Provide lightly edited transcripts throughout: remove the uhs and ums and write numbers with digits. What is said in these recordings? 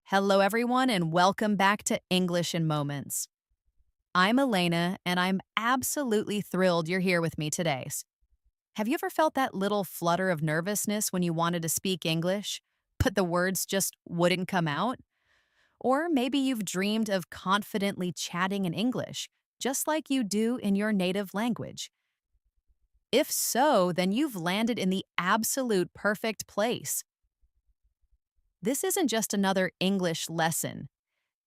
Hello, everyone, and welcome back to English in Moments. I'm Elena, and I'm absolutely thrilled you're here with me today. Have you ever felt that little flutter of nervousness when you wanted to speak English, but the words just wouldn't come out? Or maybe you've dreamed of confidently chatting in English, just like you do in your native language. If so, then you've landed in the absolute perfect place. This isn't just another English lesson.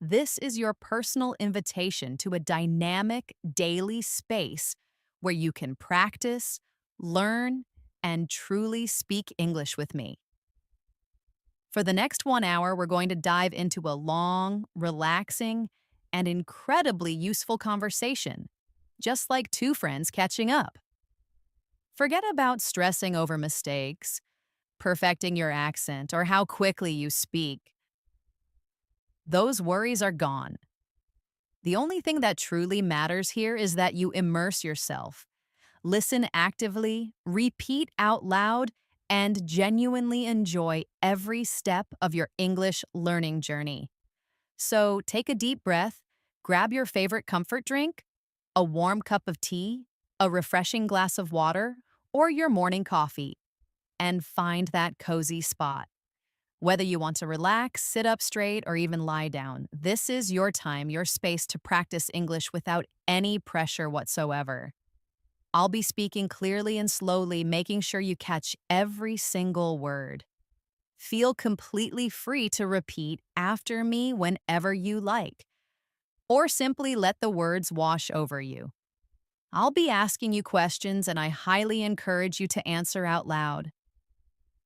This is your personal invitation to a dynamic daily space where you can practice, learn, and truly speak English with me. For the next 1 hour, we're going to dive into a long, relaxing, and incredibly useful conversation, just like two friends catching up. Forget about stressing over mistakes, perfecting your accent, or how quickly you speak. Those worries are gone. The only thing that truly matters here is that you immerse yourself. Listen actively, repeat out loud, and genuinely enjoy every step of your English learning journey. So take a deep breath, grab your favorite comfort drink, a warm cup of tea, a refreshing glass of water, or your morning coffee, and find that cozy spot. Whether you want to relax, sit up straight, or even lie down, this is your time, your space to practice English without any pressure whatsoever. I'll be speaking clearly and slowly, making sure you catch every single word. Feel completely free to repeat after me whenever you like, or simply let the words wash over you. I'll be asking you questions, and I highly encourage you to answer out loud.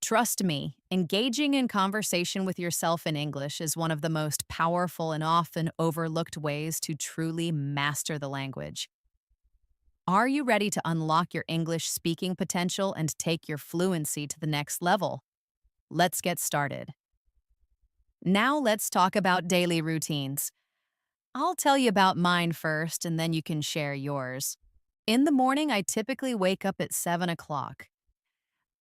Trust me, engaging in conversation with yourself in English is one of the most powerful and often overlooked ways to truly master the language. Are you ready to unlock your English speaking potential and take your fluency to the next level? Let's get started. Now let's talk about daily routines. I'll tell you about mine first, and then you can share yours. In the morning, I typically wake up at 7 o'clock.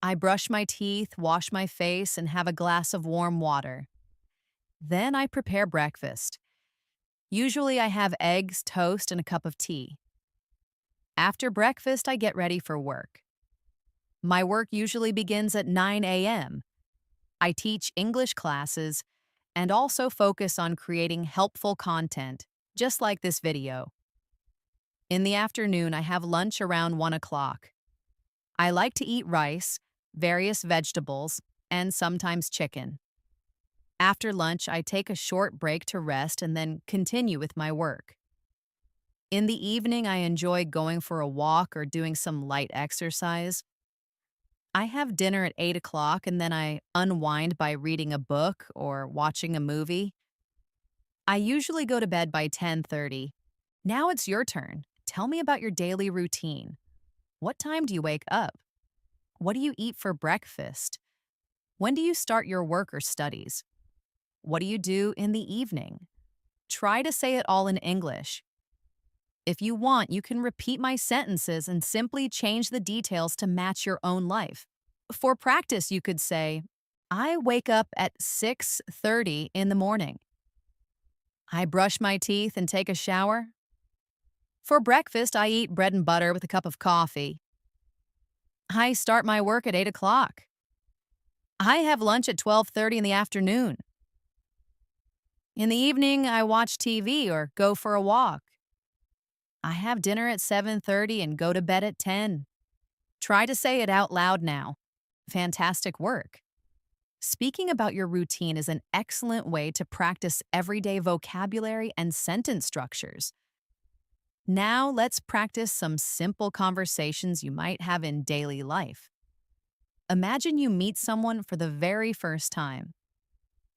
I brush my teeth, wash my face, and have a glass of warm water. Then I prepare breakfast. Usually I have eggs, toast, and a cup of tea. After breakfast, I get ready for work. My work usually begins at 9 a.m. I teach English classes and also focus on creating helpful content, just like this video. In the afternoon, I have lunch around 1 o'clock. I like to eat rice, various vegetables, and sometimes chicken. After lunch, I take a short break to rest and then continue with my work. In the evening, I enjoy going for a walk or doing some light exercise. I have dinner at 8 o'clock and then I unwind by reading a book or watching a movie. I usually go to bed by 10:30. Now it's your turn. Tell me about your daily routine. What time do you wake up? What do you eat for breakfast? When do you start your work or studies? What do you do in the evening? Try to say it all in English. If you want, you can repeat my sentences and simply change the details to match your own life. For practice, you could say, I wake up at 6:30 in the morning. I brush my teeth and take a shower. For breakfast, I eat bread and butter with a cup of coffee. I start my work at 8 o'clock. I have lunch at 12:30 in the afternoon. In the evening, I watch TV or go for a walk. I have dinner at 7:30 and go to bed at 10. Try to say it out loud now. Fantastic work. Speaking about your routine is an excellent way to practice everyday vocabulary and sentence structures. Now let's practice some simple conversations you might have in daily life. Imagine you meet someone for the very first time.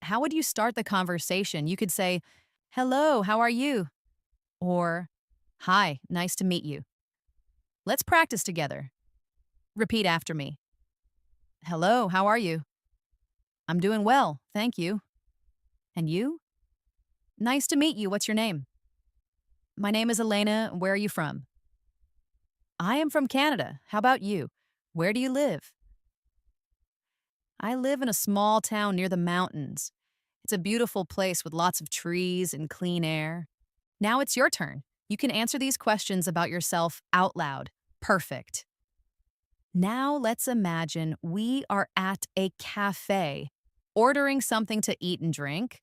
How would you start the conversation? You could say, "Hello, how are you?" Or, "Hi, nice to meet you." Let's practice together. Repeat after me. "Hello, how are you?" "I'm doing well, thank you." "And you?" "Nice to meet you. What's your name?" "My name is Elena. Where are you from?" "I am from Canada. How about you? Where do you live?" "I live in a small town near the mountains." It's a beautiful place with lots of trees and clean air. Now it's your turn. You can answer these questions about yourself out loud. Perfect. Now let's imagine we are at a cafe, ordering something to eat and drink.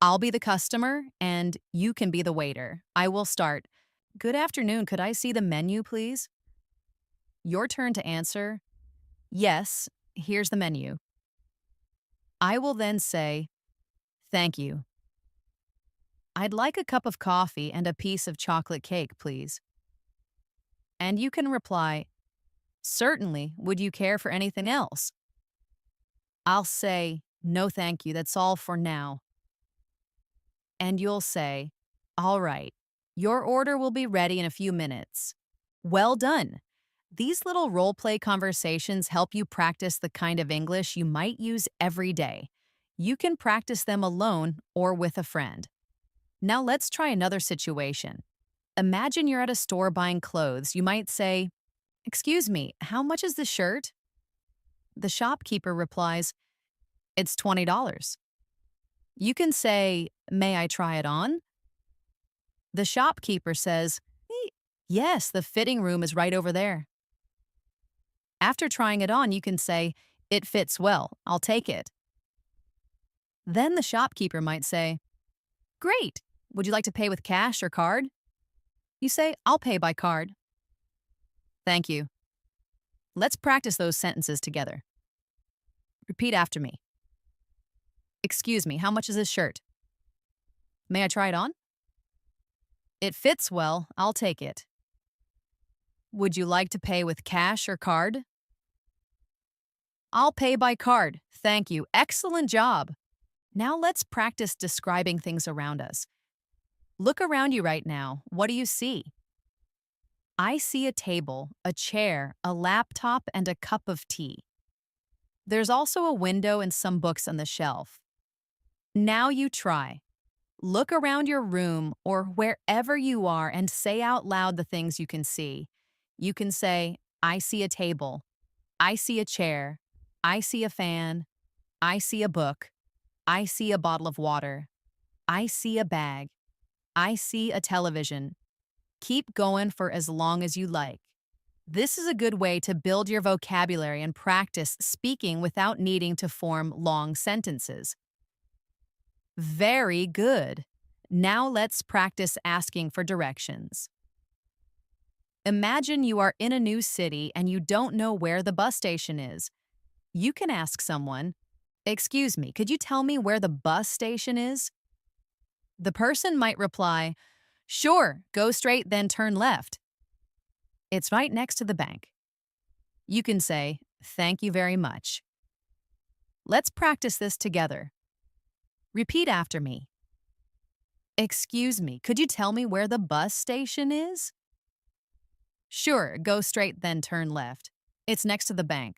I'll be the customer and you can be the waiter. I will start. Good afternoon. Could I see the menu, please? Your turn to answer. Yes, here's the menu. I will then say, thank you. I'd like a cup of coffee and a piece of chocolate cake, please. And you can reply, certainly. Would you care for anything else? I'll say, no, thank you. That's all for now. And you'll say, all right, your order will be ready in a few minutes. Well done. These little role play conversations help you practice the kind of English you might use every day. You can practice them alone or with a friend. Now let's try another situation. Imagine you're at a store buying clothes. You might say, excuse me, how much is this shirt? The shopkeeper replies, it's $20. You can say, may I try it on? The shopkeeper says, yes, the fitting room is right over there. After trying it on, you can say, it fits well, I'll take it. Then the shopkeeper might say, great, would you like to pay with cash or card? You say, I'll pay by card. Thank you. Let's practice those sentences together. Repeat after me. Excuse me, how much is this shirt? May I try it on? It fits well, I'll take it. Would you like to pay with cash or card? I'll pay by card. Thank you. Excellent job. Now let's practice describing things around us. Look around you right now. What do you see? I see a table, a chair, a laptop, and a cup of tea. There's also a window and some books on the shelf. Now you try. Look around your room or wherever you are and say out loud the things you can see. You can say, I see a table. I see a chair. I see a fan. I see a book. I see a bottle of water. I see a bag. I see a television. Keep going for as long as you like. This is a good way to build your vocabulary and practice speaking without needing to form long sentences. Very good. Now let's practice asking for directions. Imagine you are in a new city and you don't know where the bus station is. You can ask someone, excuse me, could you tell me where the bus station is? The person might reply, sure, go straight, then turn left. It's right next to the bank. You can say, thank you very much. Let's practice this together. Repeat after me. Excuse me, could you tell me where the bus station is? Sure, go straight, then turn left. It's next to the bank.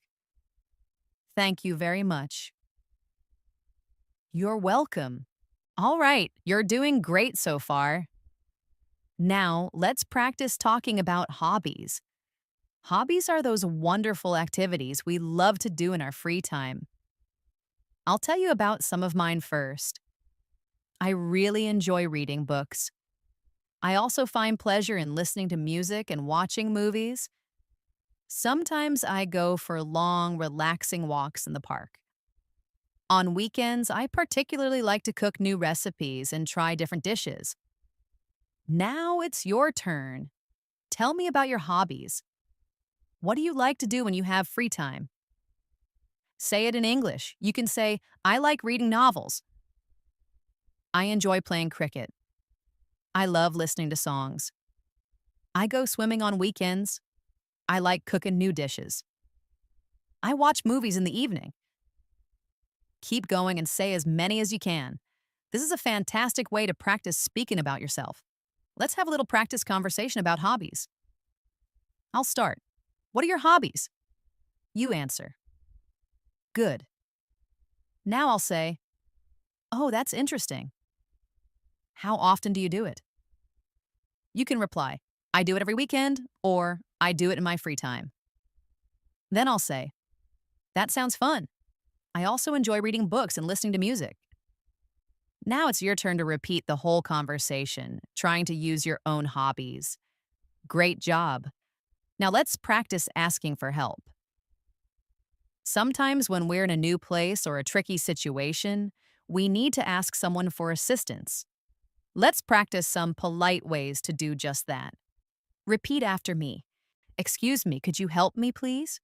Thank you very much. You're welcome. All right, you're doing great so far. Now, let's practice talking about hobbies. Hobbies are those wonderful activities we love to do in our free time. I'll tell you about some of mine first. I really enjoy reading books. I also find pleasure in listening to music and watching movies. Sometimes I go for long, relaxing walks in the park. On weekends, I particularly like to cook new recipes and try different dishes. Now it's your turn. Tell me about your hobbies. What do you like to do when you have free time? Say it in English. You can say, I like reading novels. I enjoy playing cricket. I love listening to songs. I go swimming on weekends. I like cooking new dishes. I watch movies in the evening. Keep going and say as many as you can. This is a fantastic way to practice speaking about yourself. Let's have a little practice conversation about hobbies. I'll start. What are your hobbies? You answer. Good. Now I'll say, oh, that's interesting. How often do you do it? You can reply, I do it every weekend, or I do it in my free time. Then I'll say, that sounds fun. I also enjoy reading books and listening to music. Now it's your turn to repeat the whole conversation, trying to use your own hobbies. Great job. Now let's practice asking for help. Sometimes when we're in a new place or a tricky situation, we need to ask someone for assistance. Let's practice some polite ways to do just that. Repeat after me. Excuse me, could you help me, please?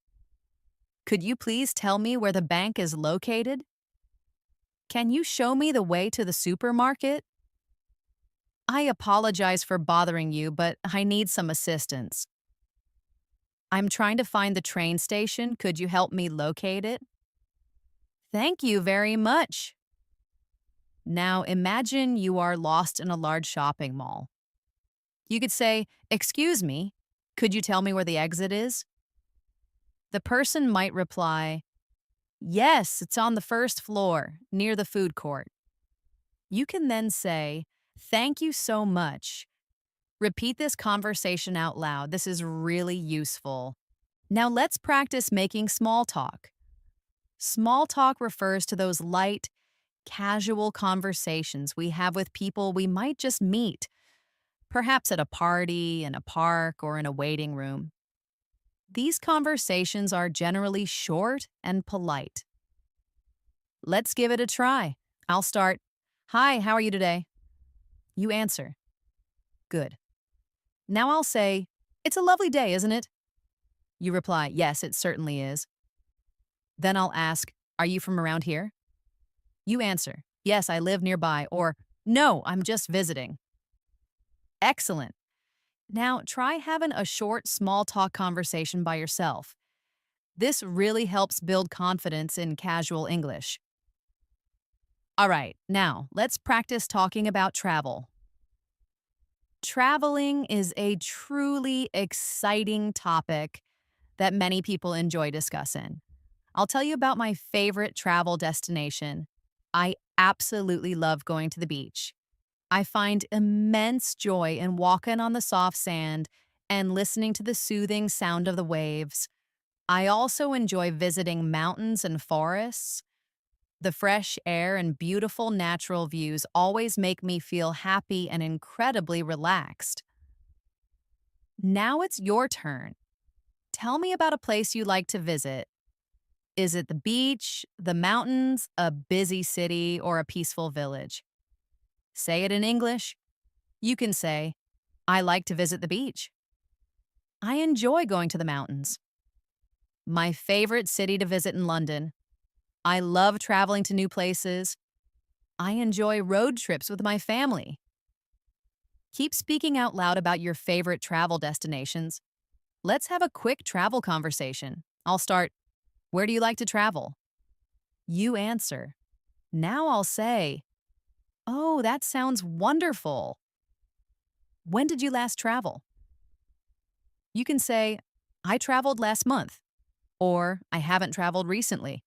Could you please tell me where the bank is located? Can you show me the way to the supermarket? I apologize for bothering you, but I need some assistance. I'm trying to find the train station. Could you help me locate it? Thank you very much. Now imagine you are lost in a large shopping mall. You could say, "Excuse me, could you tell me where the exit is?" The person might reply, "Yes, it's on the first floor, near the food court." You can then say, "Thank you so much." Repeat this conversation out loud. This is really useful. Now let's practice making small talk. Small talk refers to those light, casual conversations we have with people we might just meet, perhaps at a party, in a park, or in a waiting room. These conversations are generally short and polite. Let's give it a try. I'll start. "Hi, how are you today?" You answer. Good. Now I'll say, "It's a lovely day, isn't it?" You reply, "Yes, it certainly is." Then I'll ask, "Are you from around here?" You answer, "Yes, I live nearby," or "No, I'm just visiting." Excellent. Now try having a short, small talk conversation by yourself. This really helps build confidence in casual English. All right, now let's practice talking about travel. Traveling is a truly exciting topic that many people enjoy discussing. I'll tell you about my favorite travel destination. I absolutely love going to the beach. I find immense joy in walking on the soft sand and listening to the soothing sound of the waves. I also enjoy visiting mountains and forests. The fresh air and beautiful natural views always make me feel happy and incredibly relaxed. Now it's your turn. Tell me about a place you like to visit. Is it the beach, the mountains, a busy city, or a peaceful village? Say it in English. You can say, "I like to visit the beach." "I enjoy going to the mountains." "My favorite city to visit in London." "I love traveling to new places." "I enjoy road trips with my family." Keep speaking out loud about your favorite travel destinations. Let's have a quick travel conversation. I'll start, "Where do you like to travel?" You answer. Now I'll say, "Oh, that sounds wonderful. When did you last travel?" You can say, "I traveled last month," or "I haven't traveled recently."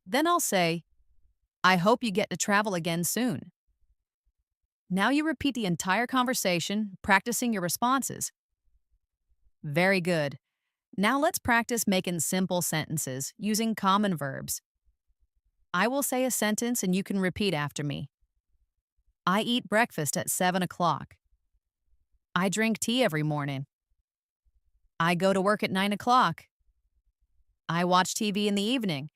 Then I'll say, "I hope you get to travel again soon." Now you repeat the entire conversation, practicing your responses. Very good. Now let's practice making simple sentences using common verbs. I will say a sentence and you can repeat after me. I eat breakfast at 7 o'clock. I drink tea every morning. I go to work at 9 o'clock. I watch TV in the evening.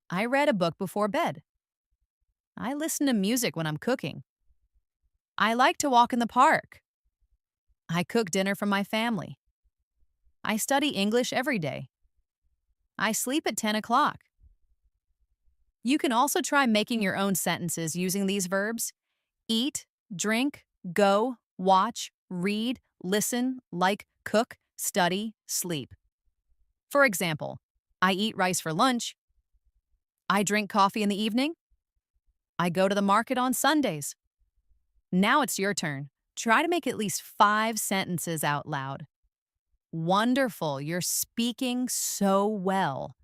I read a book before bed. I listen to music when I'm cooking. I like to walk in the park. I cook dinner for my family. I study English every day. I sleep at 10 o'clock. You can also try making your own sentences using these verbs: eat, drink, go, watch, read, listen, like, cook, study, sleep. For example, I eat rice for lunch. I drink coffee in the evening. I go to the market on Sundays. Now it's your turn. Try to make at least 5 sentences out loud. Wonderful, you're speaking so well.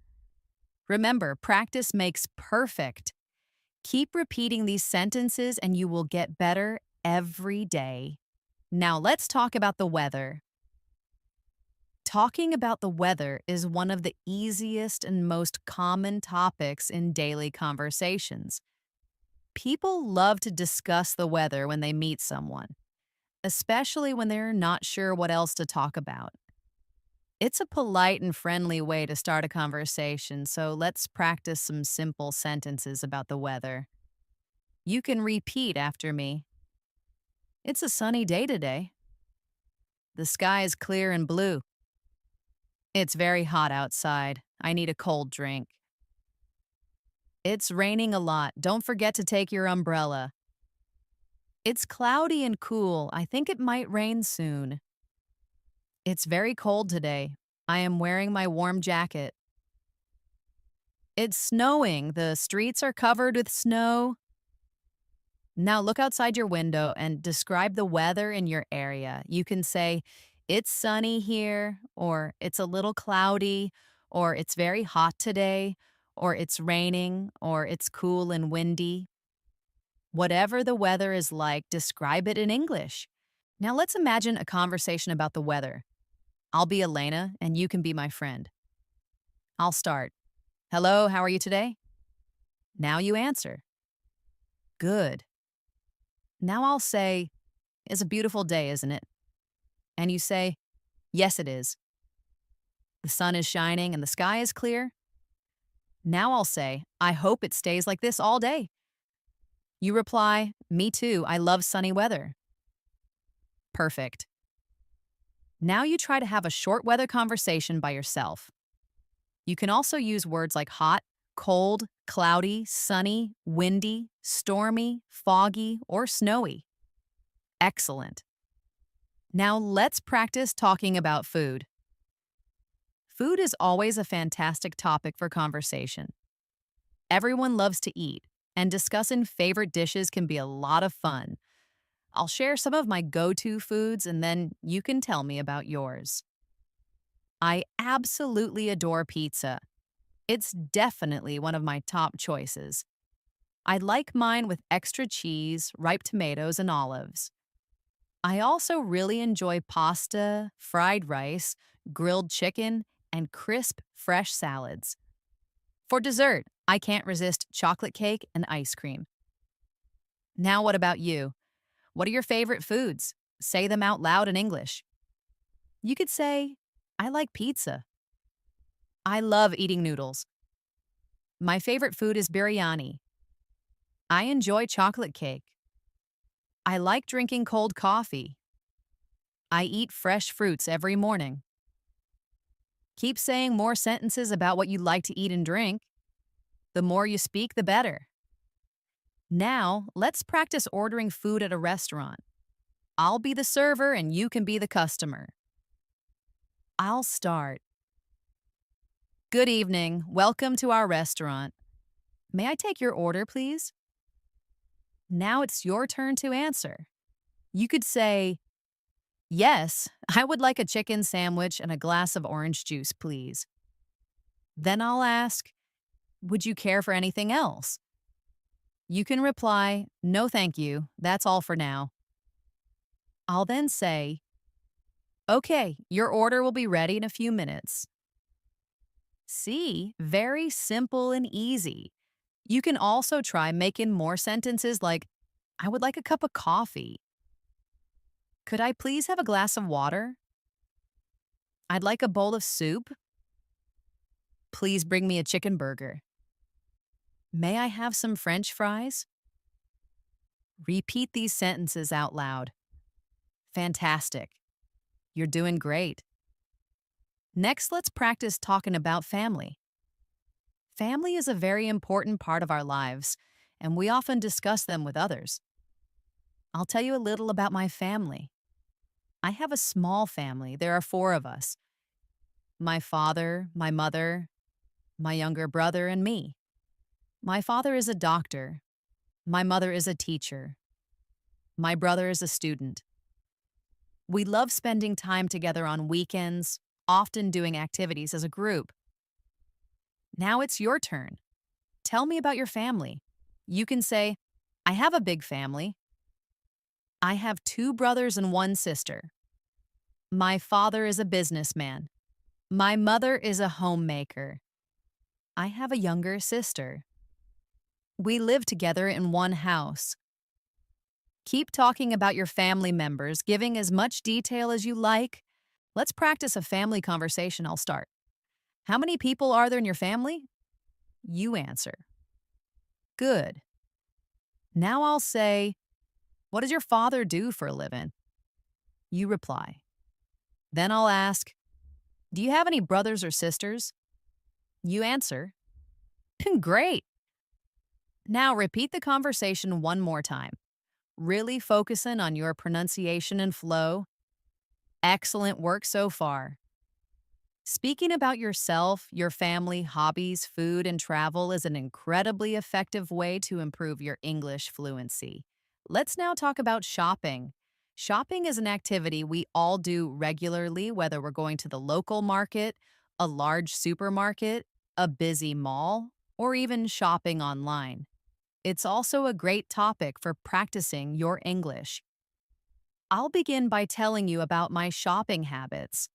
Remember, practice makes perfect. Keep repeating these sentences and you will get better every day. Now let's talk about the weather. Talking about the weather is one of the easiest and most common topics in daily conversations. People love to discuss the weather when they meet someone, especially when they're not sure what else to talk about. It's a polite and friendly way to start a conversation, so let's practice some simple sentences about the weather. You can repeat after me. It's a sunny day today. The sky is clear and blue. It's very hot outside. I need a cold drink. It's raining a lot. Don't forget to take your umbrella. It's cloudy and cool. I think it might rain soon. It's very cold today. I am wearing my warm jacket. It's snowing. The streets are covered with snow. Now look outside your window and describe the weather in your area. You can say, it's sunny here, or it's a little cloudy, or it's very hot today, or it's raining, or it's cool and windy. Whatever the weather is like, describe it in English. Now let's imagine a conversation about the weather. I'll be Elena, and you can be my friend. I'll start. Hello, how are you today? Now you answer. Good. Now I'll say, it's a beautiful day, isn't it? And you say, yes, it is. The sun is shining and the sky is clear. Now I'll say, I hope it stays like this all day. You reply, me too, I love sunny weather. Perfect. Now you try to have a short weather conversation by yourself. You can also use words like hot, cold, cloudy, sunny, windy, stormy, foggy, or snowy. Excellent. Now let's practice talking about food. Food is always a fantastic topic for conversation. Everyone loves to eat, and discussing favorite dishes can be a lot of fun. I'll share some of my go-to foods and then you can tell me about yours. I absolutely adore pizza. It's definitely one of my top choices. I like mine with extra cheese, ripe tomatoes, and olives. I also really enjoy pasta, fried rice, grilled chicken, and crisp, fresh salads. For dessert, I can't resist chocolate cake and ice cream. Now, what about you? What are your favorite foods? Say them out loud in English. You could say, I like pizza. I love eating noodles. My favorite food is biryani. I enjoy chocolate cake. I like drinking cold coffee. I eat fresh fruits every morning. Keep saying more sentences about what you like to eat and drink. The more you speak, the better. Now, let's practice ordering food at a restaurant. I'll be the server and you can be the customer. I'll start. Good evening. Welcome to our restaurant. May I take your order, please? Now it's your turn to answer. You could say, yes, I would like a chicken sandwich and a glass of orange juice, please. Then I'll ask, would you care for anything else? You can reply, no thank you, that's all for now. I'll then say, okay, your order will be ready in a few minutes. See, very simple and easy. You can also try making more sentences like, I would like a cup of coffee. Could I please have a glass of water? I'd like a bowl of soup. Please bring me a chicken burger. May I have some French fries? Repeat these sentences out loud. Fantastic. You're doing great. Next, let's practice talking about family. Family is a very important part of our lives, and we often discuss them with others. I'll tell you a little about my family. I have a small family. There are 4 of us. My father, my mother, my younger brother, and me. My father is a doctor. My mother is a teacher. My brother is a student. We love spending time together on weekends, often doing activities as a group. Now it's your turn. Tell me about your family. You can say, I have a big family. I have 2 brothers and 1 sister. My father is a businessman. My mother is a homemaker. I have a younger sister. We live together in one house. Keep talking about your family members, giving as much detail as you like. Let's practice a family conversation. I'll start. How many people are there in your family? You answer. Good. Now I'll say, what does your father do for a living? You reply. Then I'll ask, do you have any brothers or sisters? You answer. Great. Now repeat the conversation one more time, really focusing on your pronunciation and flow. Excellent work so far. Speaking about yourself, your family, hobbies, food, and travel is an incredibly effective way to improve your English fluency. Let's now talk about shopping. Shopping is an activity we all do regularly, whether we're going to the local market, a large supermarket, a busy mall, or even shopping online. It's also a great topic for practicing your English. I'll begin by telling you about my shopping habits.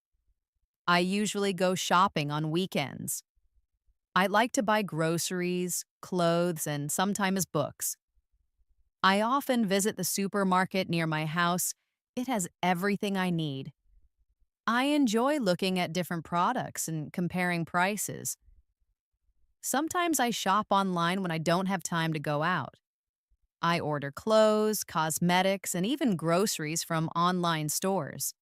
I usually go shopping on weekends. I like to buy groceries, clothes, and sometimes books. I often visit the supermarket near my house. It has everything I need. I enjoy looking at different products and comparing prices. Sometimes I shop online when I don't have time to go out. I order clothes, cosmetics, and even groceries from online stores.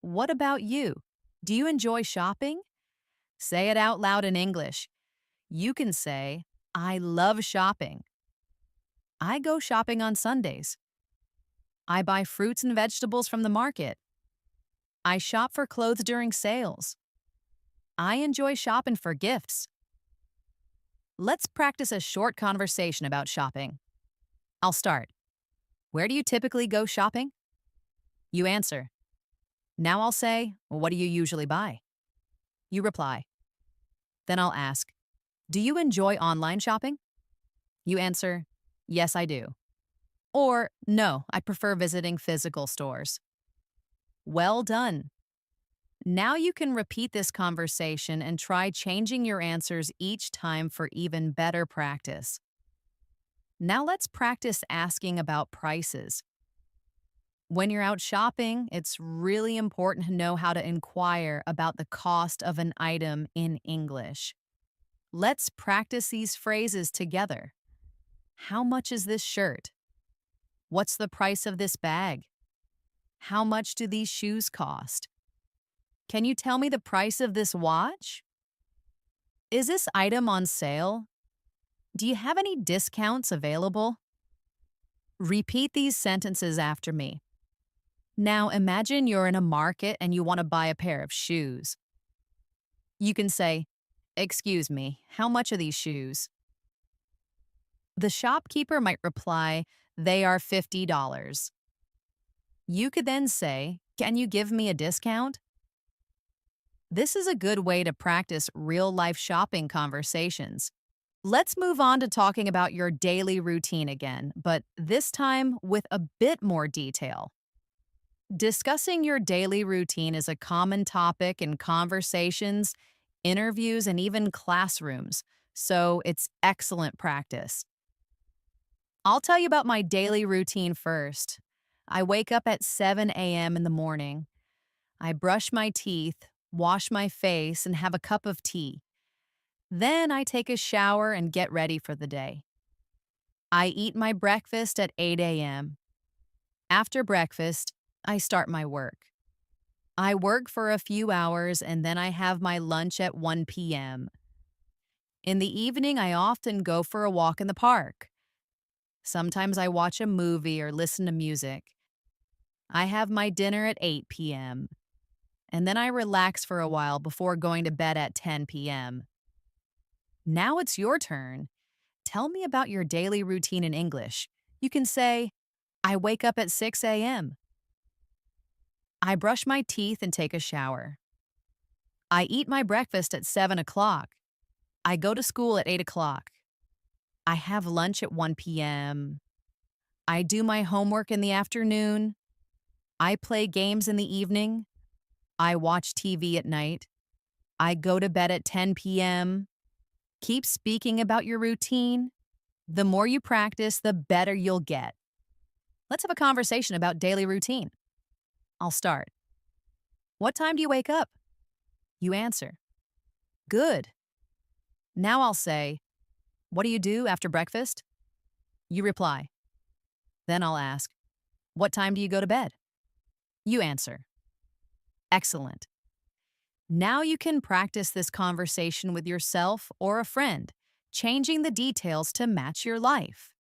What about you? Do you enjoy shopping? Say it out loud in English. You can say, I love shopping. I go shopping on Sundays. I buy fruits and vegetables from the market. I shop for clothes during sales. I enjoy shopping for gifts. Let's practice a short conversation about shopping. I'll start. Where do you typically go shopping? You answer. Now I'll say, what do you usually buy? You reply. Then I'll ask, do you enjoy online shopping? You answer, yes, I do. Or, no, I prefer visiting physical stores. Well done. Now you can repeat this conversation and try changing your answers each time for even better practice. Now let's practice asking about prices. When you're out shopping, it's really important to know how to inquire about the cost of an item in English. Let's practice these phrases together. How much is this shirt? What's the price of this bag? How much do these shoes cost? Can you tell me the price of this watch? Is this item on sale? Do you have any discounts available? Repeat these sentences after me. Now imagine you're in a market and you want to buy a pair of shoes. You can say, excuse me, how much are these shoes? The shopkeeper might reply, they are $50. You could then say, can you give me a discount? This is a good way to practice real-life shopping conversations. Let's move on to talking about your daily routine again, but this time with a bit more detail. Discussing your daily routine is a common topic in conversations, interviews, and even classrooms, so it's excellent practice. I'll tell you about my daily routine first. I wake up at 7 a.m. in the morning. I brush my teeth, wash my face, and have a cup of tea. Then I take a shower and get ready for the day. I eat my breakfast at 8 a.m. After breakfast, I start my work. I work for a few hours and then I have my lunch at 1 p.m. In the evening, I often go for a walk in the park. Sometimes I watch a movie or listen to music. I have my dinner at 8 p.m. And then I relax for a while before going to bed at 10 p.m. Now it's your turn. Tell me about your daily routine in English. You can say, I wake up at 6 a.m. I brush my teeth and take a shower. I eat my breakfast at 7 o'clock. I go to school at 8 o'clock. I have lunch at 1 p.m. I do my homework in the afternoon. I play games in the evening. I watch TV at night. I go to bed at 10 p.m. Keep speaking about your routine. The more you practice, the better you'll get. Let's have a conversation about daily routine. I'll start. What time do you wake up? You answer. Good. Now I'll say, what do you do after breakfast? You reply. Then I'll ask, what time do you go to bed? You answer. Excellent. Now you can practice this conversation with yourself or a friend, changing the details to match your life.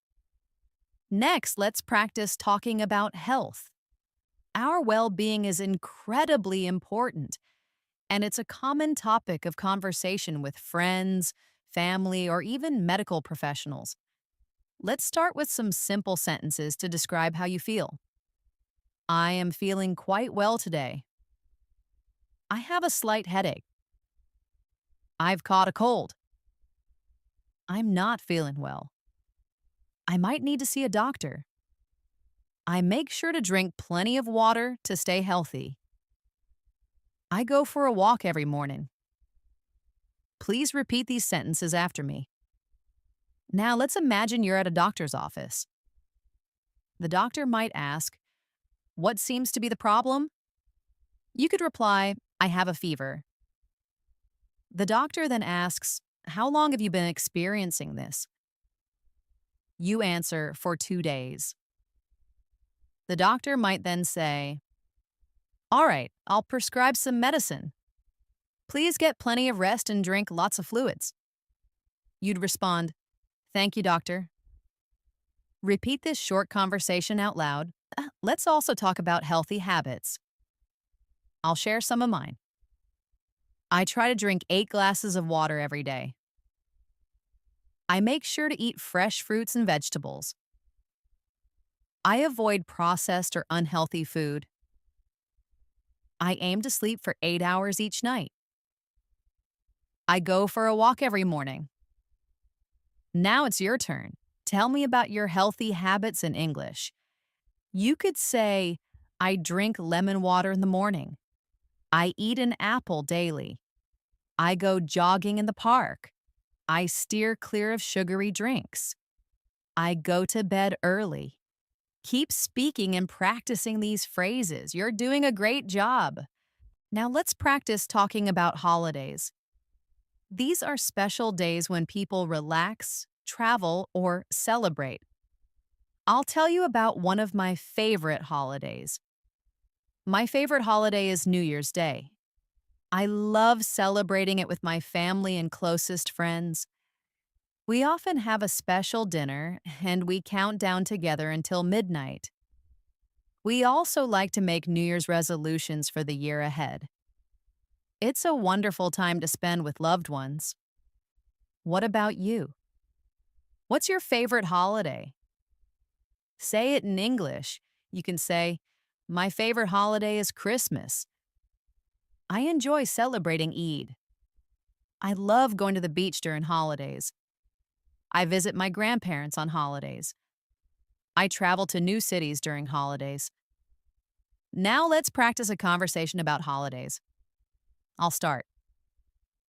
Next, let's practice talking about health. Our well being is incredibly important, and it's a common topic of conversation with friends, family, or even medical professionals. Let's start with some simple sentences to describe how you feel. I am feeling quite well today. I have a slight headache. I've caught a cold. I'm not feeling well. I might need to see a doctor. I make sure to drink plenty of water to stay healthy. I go for a walk every morning. Please repeat these sentences after me. Now let's imagine you're at a doctor's office. The doctor might ask, what seems to be the problem? You could reply, I have a fever. The doctor then asks, how long have you been experiencing this? You answer, for 2 days. The doctor might then say, all right, I'll prescribe some medicine. Please get plenty of rest and drink lots of fluids. You'd respond, thank you, doctor. Repeat this short conversation out loud. Let's also talk about healthy habits. I'll share some of mine. I try to drink 8 glasses of water every day. I make sure to eat fresh fruits and vegetables. I avoid processed or unhealthy food. I aim to sleep for 8 hours each night. I go for a walk every morning. Now it's your turn. Tell me about your healthy habits in English. You could say, I drink lemon water in the morning. I eat an apple daily. I go jogging in the park. I steer clear of sugary drinks. I go to bed early. Keep speaking and practicing these phrases. You're doing a great job. Now let's practice talking about holidays. These are special days when people relax, travel, or celebrate. I'll tell you about one of my favorite holidays. My favorite holiday is New Year's Day. I love celebrating it with my family and closest friends. We often have a special dinner, and we count down together until midnight. We also like to make New Year's resolutions for the year ahead. It's a wonderful time to spend with loved ones. What about you? What's your favorite holiday? Say it in English. You can say, my favorite holiday is Christmas. I enjoy celebrating Eid. I love going to the beach during holidays. I visit my grandparents on holidays. I travel to new cities during holidays. Now let's practice a conversation about holidays. I'll start.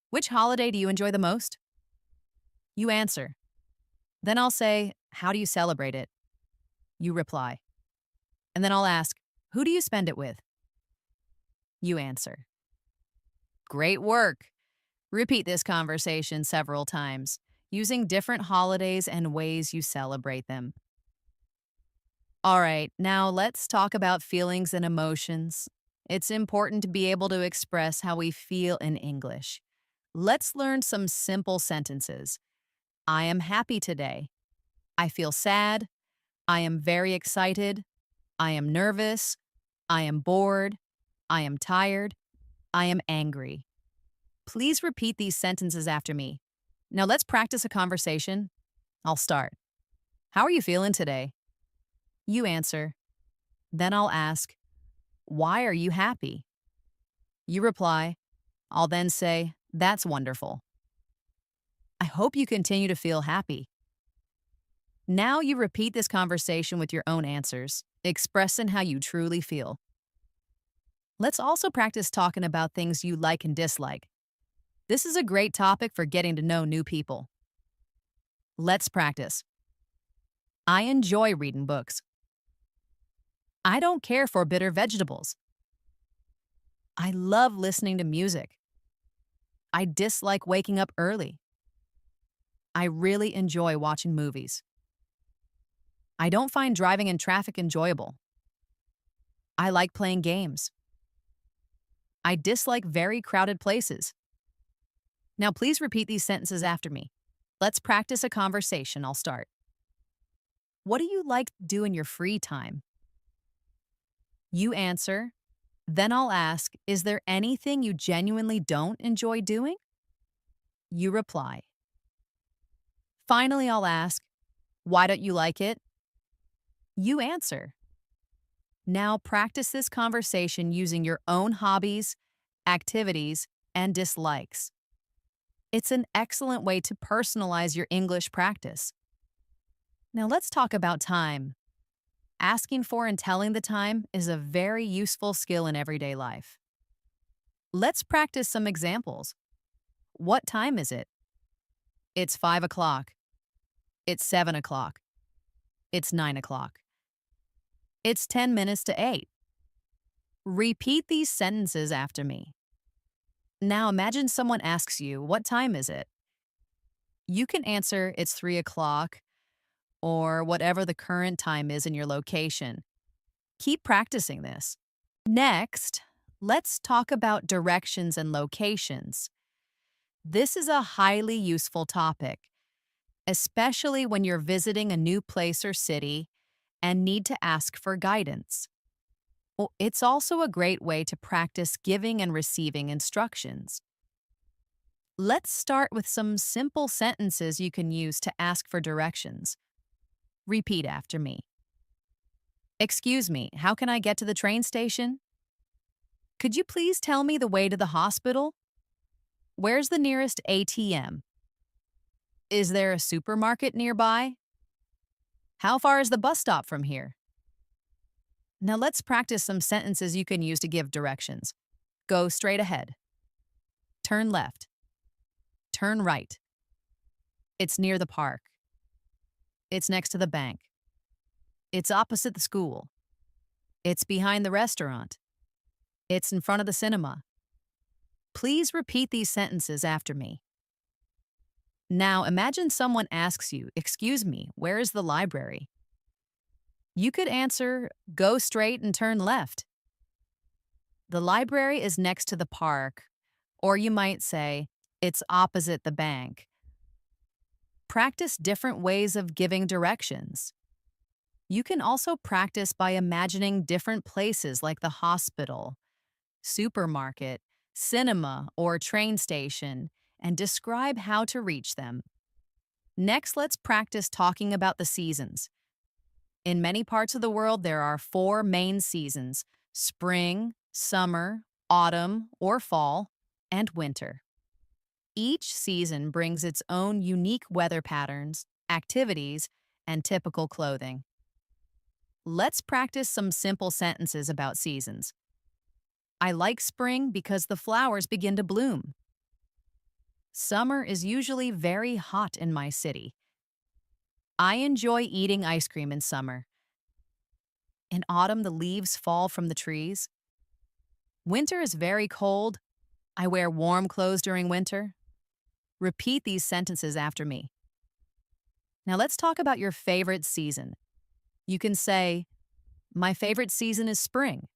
Which holiday do you enjoy the most? You answer. Then I'll say, how do you celebrate it? You reply. And then I'll ask, who do you spend it with? You answer. Great work. Repeat this conversation several times, using different holidays and ways you celebrate them. All right, now let's talk about feelings and emotions. It's important to be able to express how we feel in English. Let's learn some simple sentences. I am happy today. I feel sad. I am very excited. I am nervous. I am bored. I am tired. I am angry. Please repeat these sentences after me. Now let's practice a conversation. I'll start. How are you feeling today? You answer. Then I'll ask, why are you happy? You reply. I'll then say, that's wonderful. I hope you continue to feel happy. Now you repeat this conversation with your own answers, expressing how you truly feel. Let's also practice talking about things you like and dislike. This is a great topic for getting to know new people. Let's practice. I enjoy reading books. I don't care for bitter vegetables. I love listening to music. I dislike waking up early. I really enjoy watching movies. I don't find driving in traffic enjoyable. I like playing games. I dislike very crowded places. Now, please repeat these sentences after me. Let's practice a conversation. I'll start. What do you like to do in your free time? You answer. Then I'll ask, is there anything you genuinely don't enjoy doing? You reply. Finally, I'll ask, why don't you like it? You answer. Now practice this conversation using your own hobbies, activities, and dislikes. It's an excellent way to personalize your English practice. Now let's talk about time. Asking for and telling the time is a very useful skill in everyday life. Let's practice some examples. What time is it? It's 5 o'clock. It's 7 o'clock. It's 9 o'clock. It's 10 minutes to 8. Repeat these sentences after me. Now imagine someone asks you, what time is it? You can answer, it's 3 o'clock, or whatever the current time is in your location. Keep practicing this. Next, let's talk about directions and locations. This is a highly useful topic, especially when you're visiting a new place or city and need to ask for guidance. Well, it's also a great way to practice giving and receiving instructions. Let's start with some simple sentences you can use to ask for directions. Repeat after me. Excuse me, how can I get to the train station? Could you please tell me the way to the hospital? Where's the nearest ATM? Is there a supermarket nearby? How far is the bus stop from here? Now let's practice some sentences you can use to give directions. Go straight ahead. Turn left. Turn right. It's near the park. It's next to the bank. It's opposite the school. It's behind the restaurant. It's in front of the cinema. Please repeat these sentences after me. Now imagine someone asks you, excuse me, where is the library? You could answer, go straight and turn left. The library is next to the park, or you might say, it's opposite the bank. Practice different ways of giving directions. You can also practice by imagining different places like the hospital, supermarket, cinema, or train station, and describe how to reach them. Next, let's practice talking about the seasons. In many parts of the world, there are 4 main seasons: spring, summer, autumn or fall, and winter. Each season brings its own unique weather patterns, activities, and typical clothing. Let's practice some simple sentences about seasons. I like spring because the flowers begin to bloom. Summer is usually very hot in my city. I enjoy eating ice cream in summer. In autumn, the leaves fall from the trees. Winter is very cold. I wear warm clothes during winter. Repeat these sentences after me. Now let's talk about your favorite season. You can say, my favorite season is spring.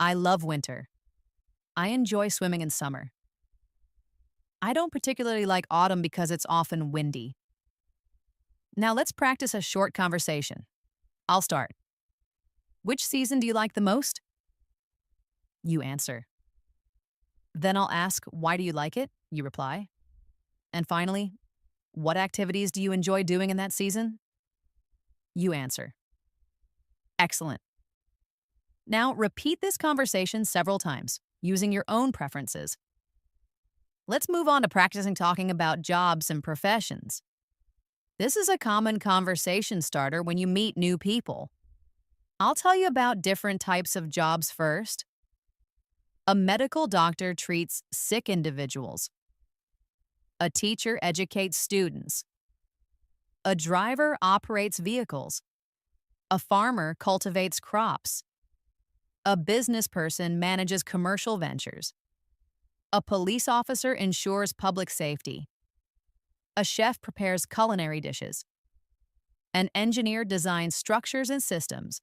I love winter. I enjoy swimming in summer. I don't particularly like autumn because it's often windy. Now let's practice a short conversation. I'll start. Which season do you like the most? You answer. Then I'll ask, why do you like it? You reply. And finally, what activities do you enjoy doing in that season? You answer. Excellent. Now repeat this conversation several times, using your own preferences. Let's move on to practicing talking about jobs and professions. This is a common conversation starter when you meet new people. I'll tell you about different types of jobs first. A medical doctor treats sick individuals. A teacher educates students. A driver operates vehicles. A farmer cultivates crops. A business person manages commercial ventures. A police officer ensures public safety. A chef prepares culinary dishes. An engineer designs structures and systems.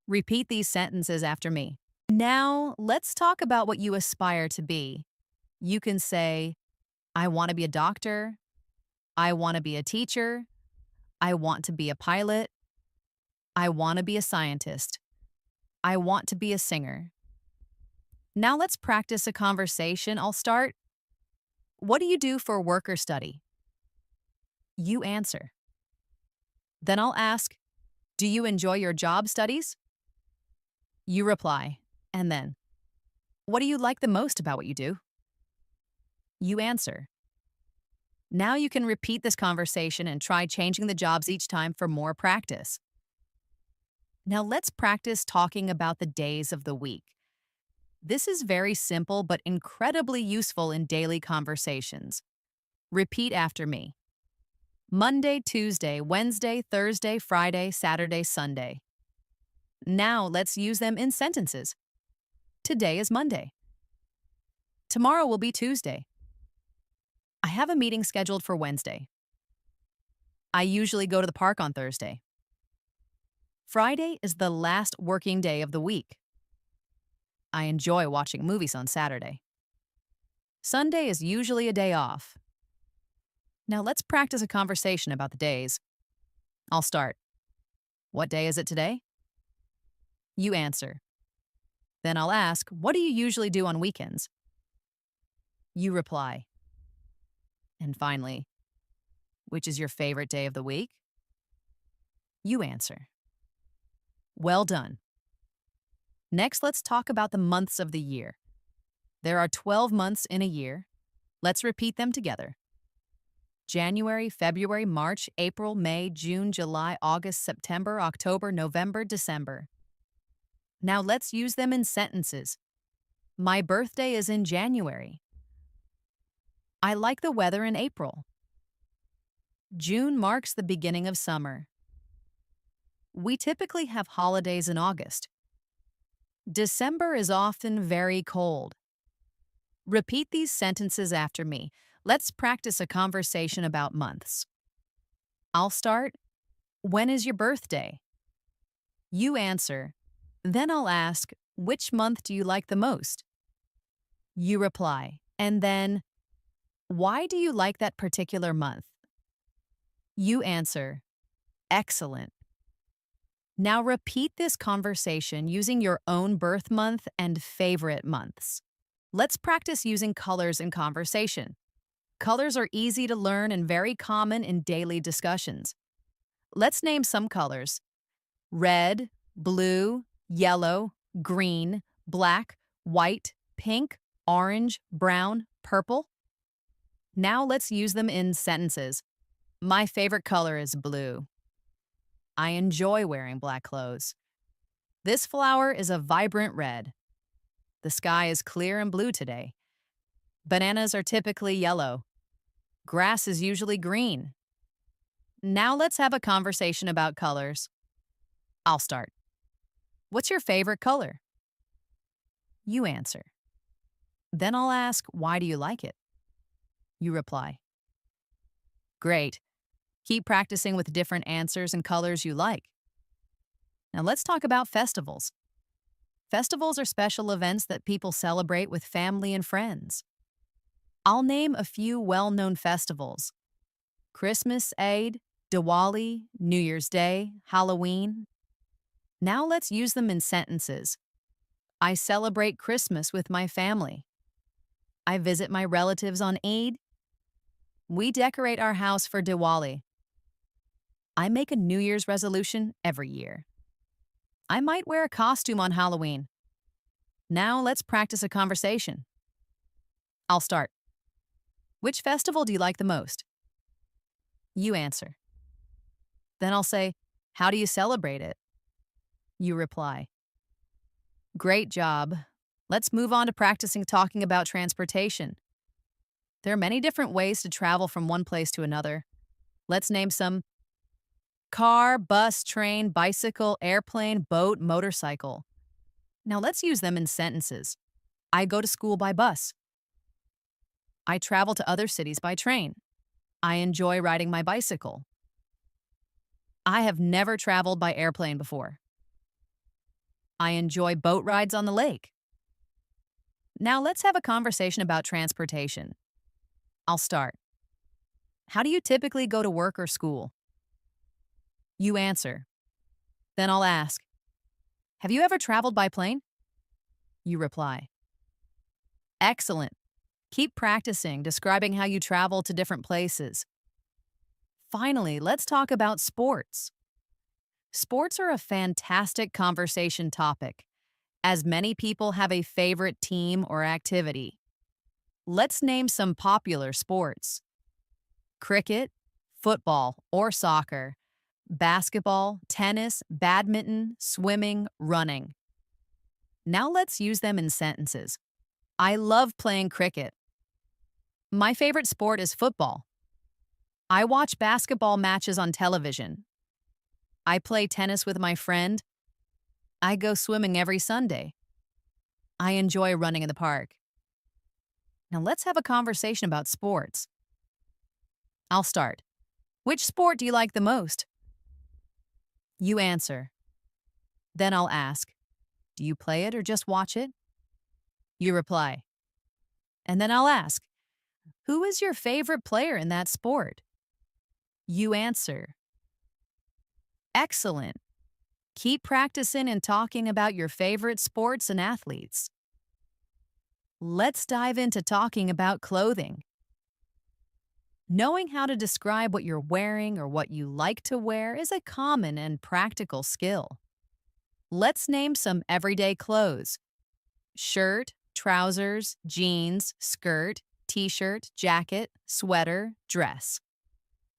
Repeat these sentences after me. Now, let's talk about what you aspire to be. You can say, I want to be a doctor. I want to be a teacher. I want to be a pilot. I want to be a scientist. I want to be a singer. Now let's practice a conversation. I'll start. What do you do for work or study? You answer. Then I'll ask, do you enjoy your job studies? You reply. And then, what do you like the most about what you do? You answer. Now you can repeat this conversation and try changing the jobs each time for more practice. Now let's practice talking about the days of the week. This is very simple but incredibly useful in daily conversations. Repeat after me. Monday, Tuesday, Wednesday, Thursday, Friday, Saturday, Sunday. Now let's use them in sentences. Today is Monday. Tomorrow will be Tuesday. I have a meeting scheduled for Wednesday. I usually go to the park on Thursday. Friday is the last working day of the week. I enjoy watching movies on Saturday. Sunday is usually a day off. Now let's practice a conversation about the days. I'll start. What day is it today? You answer. Then I'll ask, what do you usually do on weekends? You reply. And finally, which is your favorite day of the week? You answer. Well done. Next, let's talk about the months of the year. There are 12 months in a year. Let's repeat them together. January, February, March, April, May, June, July, August, September, October, November, December. Now let's use them in sentences. My birthday is in January. I like the weather in April. June marks the beginning of summer. We typically have holidays in August. December is often very cold. Repeat these sentences after me. Let's practice a conversation about months. I'll start. When is your birthday? You answer. Then I'll ask, which month do you like the most? You reply. And then, why do you like that particular month? You answer. Excellent. Now repeat this conversation using your own birth month and favorite months. Let's practice using colors in conversation. Colors are easy to learn and very common in daily discussions. Let's name some colors. Red, blue, yellow, green, black, white, pink, orange, brown, purple. Now let's use them in sentences. My favorite color is blue. I enjoy wearing black clothes. This flower is a vibrant red. The sky is clear and blue today. Bananas are typically yellow. Grass is usually green. Now let's have a conversation about colors. I'll start. What's your favorite color? You answer. Then I'll ask, why do you like it? You reply. Great. Keep practicing with different answers and colors you like. Now let's talk about festivals. Festivals are special events that people celebrate with family and friends. I'll name a few well-known festivals. Christmas, Eid, Diwali, New Year's Day, Halloween. Now let's use them in sentences. I celebrate Christmas with my family. I visit my relatives on Eid. We decorate our house for Diwali. I make a New Year's resolution every year. I might wear a costume on Halloween. Now let's practice a conversation. I'll start. Which festival do you like the most? You answer. Then I'll say, how do you celebrate it? You reply. Great job. Let's move on to practicing talking about transportation. There are many different ways to travel from one place to another. Let's name some: car, bus, train, bicycle, airplane, boat, motorcycle. Now let's use them in sentences. I go to school by bus. I travel to other cities by train. I enjoy riding my bicycle. I have never traveled by airplane before. I enjoy boat rides on the lake. Now let's have a conversation about transportation. I'll start. How do you typically go to work or school? You answer. Then I'll ask, have you ever traveled by plane? You reply. Excellent. Keep practicing describing how you travel to different places. Finally, let's talk about sports. Sports are a fantastic conversation topic, as many people have a favorite team or activity. Let's name some popular sports: cricket, football or soccer, basketball, tennis, badminton, swimming, running. Now let's use them in sentences. I love playing cricket. My favorite sport is football. I watch basketball matches on television. I play tennis with my friend. I go swimming every Sunday. I enjoy running in the park. Now let's have a conversation about sports. I'll start. Which sport do you like the most? You answer. Then I'll ask, do you play it or just watch it? You reply. And then I'll ask, who is your favorite player in that sport? You answer. Excellent. Keep practicing and talking about your favorite sports and athletes. Let's dive into talking about clothing. Knowing how to describe what you're wearing or what you like to wear is a common and practical skill. Let's name some everyday clothes: shirt, trousers, jeans, skirt, t-shirt, jacket, sweater, dress.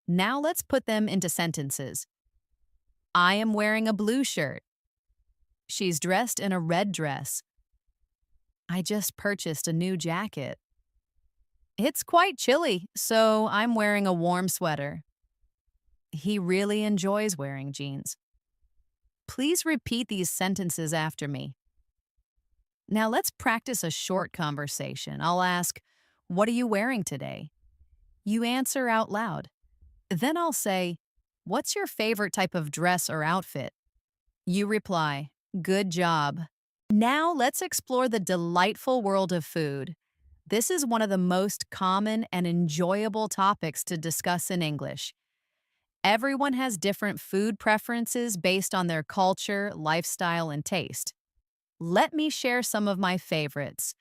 Now let's put them into sentences. I am wearing a blue shirt. She's dressed in a red dress. I just purchased a new jacket. It's quite chilly, so I'm wearing a warm sweater. He really enjoys wearing jeans. Please repeat these sentences after me. Now let's practice a short conversation. I'll ask, what are you wearing today? You answer out loud. Then I'll say, what's your favorite type of dress or outfit? You reply, good job. Now let's explore the delightful world of food. This is one of the most common and enjoyable topics to discuss in English. Everyone has different food preferences based on their culture, lifestyle, and taste. Let me share some of my favorites.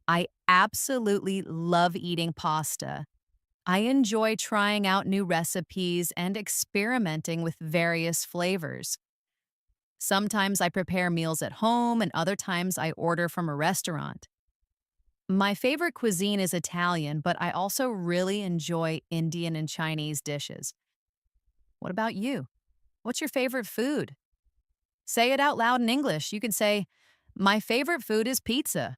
I absolutely love eating pasta. I enjoy trying out new recipes and experimenting with various flavors. Sometimes I prepare meals at home, and other times I order from a restaurant. My favorite cuisine is Italian, but I also really enjoy Indian and Chinese dishes. What about you? What's your favorite food? Say it out loud in English. You can say, my favorite food is pizza.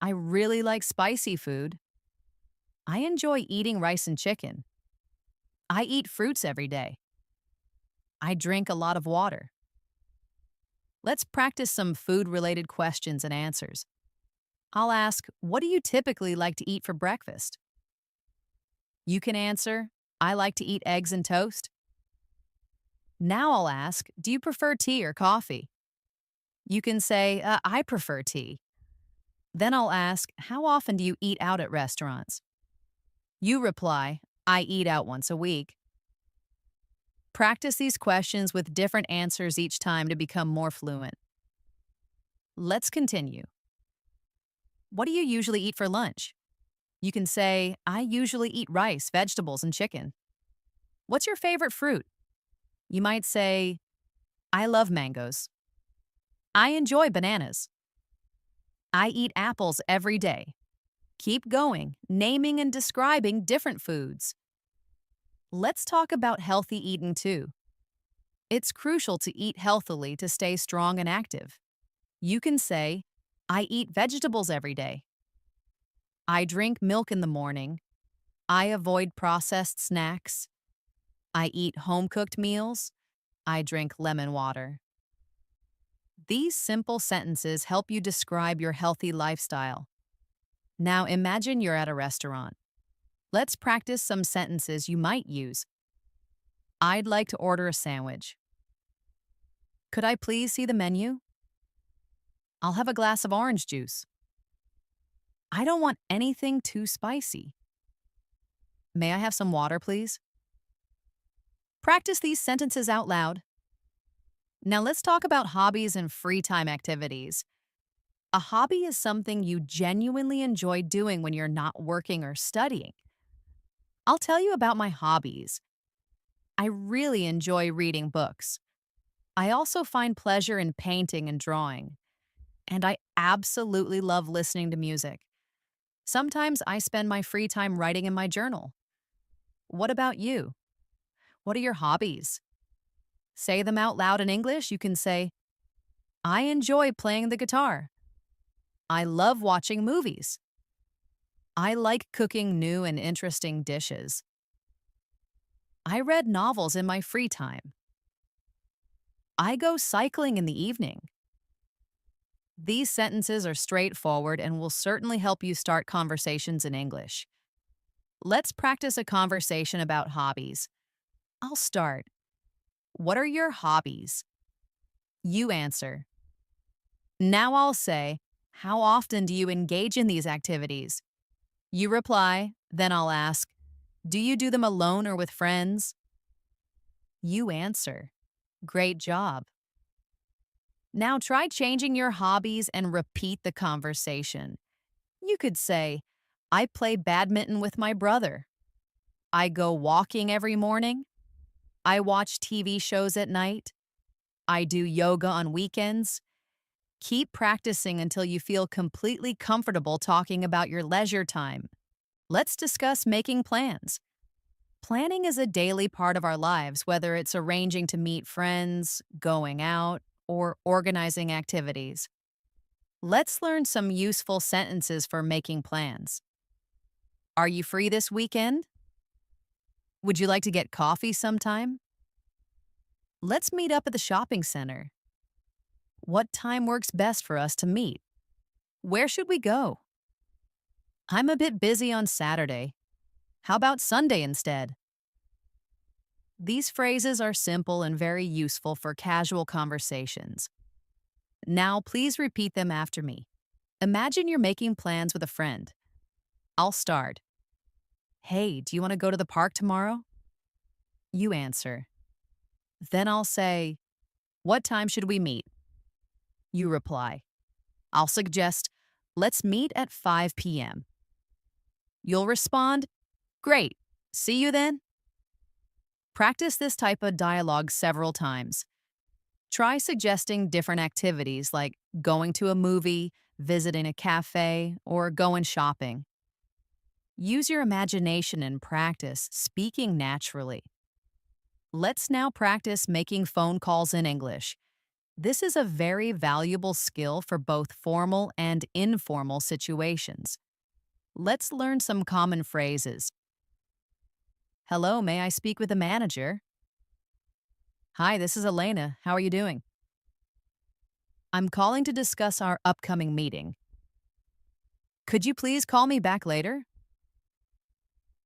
I really like spicy food. I enjoy eating rice and chicken. I eat fruits every day. I drink a lot of water. Let's practice some food-related questions and answers. I'll ask, what do you typically like to eat for breakfast? You can answer, I like to eat eggs and toast. Now I'll ask, do you prefer tea or coffee? You can say, I prefer tea. Then I'll ask, how often do you eat out at restaurants? You reply, I eat out once a week. Practice these questions with different answers each time to become more fluent. Let's continue. What do you usually eat for lunch? You can say, I usually eat rice, vegetables, and chicken. What's your favorite fruit? You might say, I love mangoes. I enjoy bananas. I eat apples every day. Keep going, naming and describing different foods. Let's talk about healthy eating too. It's crucial to eat healthily to stay strong and active. You can say, I eat vegetables every day. I drink milk in the morning. I avoid processed snacks. I eat home-cooked meals. I drink lemon water. These simple sentences help you describe your healthy lifestyle. Now imagine you're at a restaurant. Let's practice some sentences you might use. I'd like to order a sandwich. Could I please see the menu? I'll have a glass of orange juice. I don't want anything too spicy. May I have some water, please? Practice these sentences out loud. Now let's talk about hobbies and free time activities. A hobby is something you genuinely enjoy doing when you're not working or studying. I'll tell you about my hobbies. I really enjoy reading books. I also find pleasure in painting and drawing. And I absolutely love listening to music. Sometimes I spend my free time writing in my journal. What about you? What are your hobbies? Say them out loud in English. You can say, I enjoy playing the guitar. I love watching movies. I like cooking new and interesting dishes. I read novels in my free time. I go cycling in the evening. These sentences are straightforward and will certainly help you start conversations in English. Let's practice a conversation about hobbies. I'll start. What are your hobbies? You answer. Now I'll say, how often do you engage in these activities? You reply, then I'll ask, do you do them alone or with friends? You answer. Great job. Now try changing your hobbies and repeat the conversation. You could say, I play badminton with my brother. I go walking every morning. I watch TV shows at night. I do yoga on weekends. Keep practicing until you feel completely comfortable talking about your leisure time. Let's discuss making plans. Planning is a daily part of our lives, whether it's arranging to meet friends, going out, or organizing activities. Let's learn some useful sentences for making plans. Are you free this weekend? Would you like to get coffee sometime? Let's meet up at the shopping center. What time works best for us to meet? Where should we go? I'm a bit busy on Saturday. How about Sunday instead? These phrases are simple and very useful for casual conversations. Now, please repeat them after me. Imagine you're making plans with a friend. I'll start. Hey, do you want to go to the park tomorrow? You answer. Then I'll say, what time should we meet? You reply. I'll suggest, let's meet at 5 p.m. You'll respond, great, see you then. Practice this type of dialogue several times. Try suggesting different activities like going to a movie, visiting a cafe, or going shopping. Use your imagination and practice speaking naturally. Let's now practice making phone calls in English. This is a very valuable skill for both formal and informal situations. Let's learn some common phrases. Hello, may I speak with the manager? Hi, this is Elena. How are you doing? I'm calling to discuss our upcoming meeting. Could you please call me back later?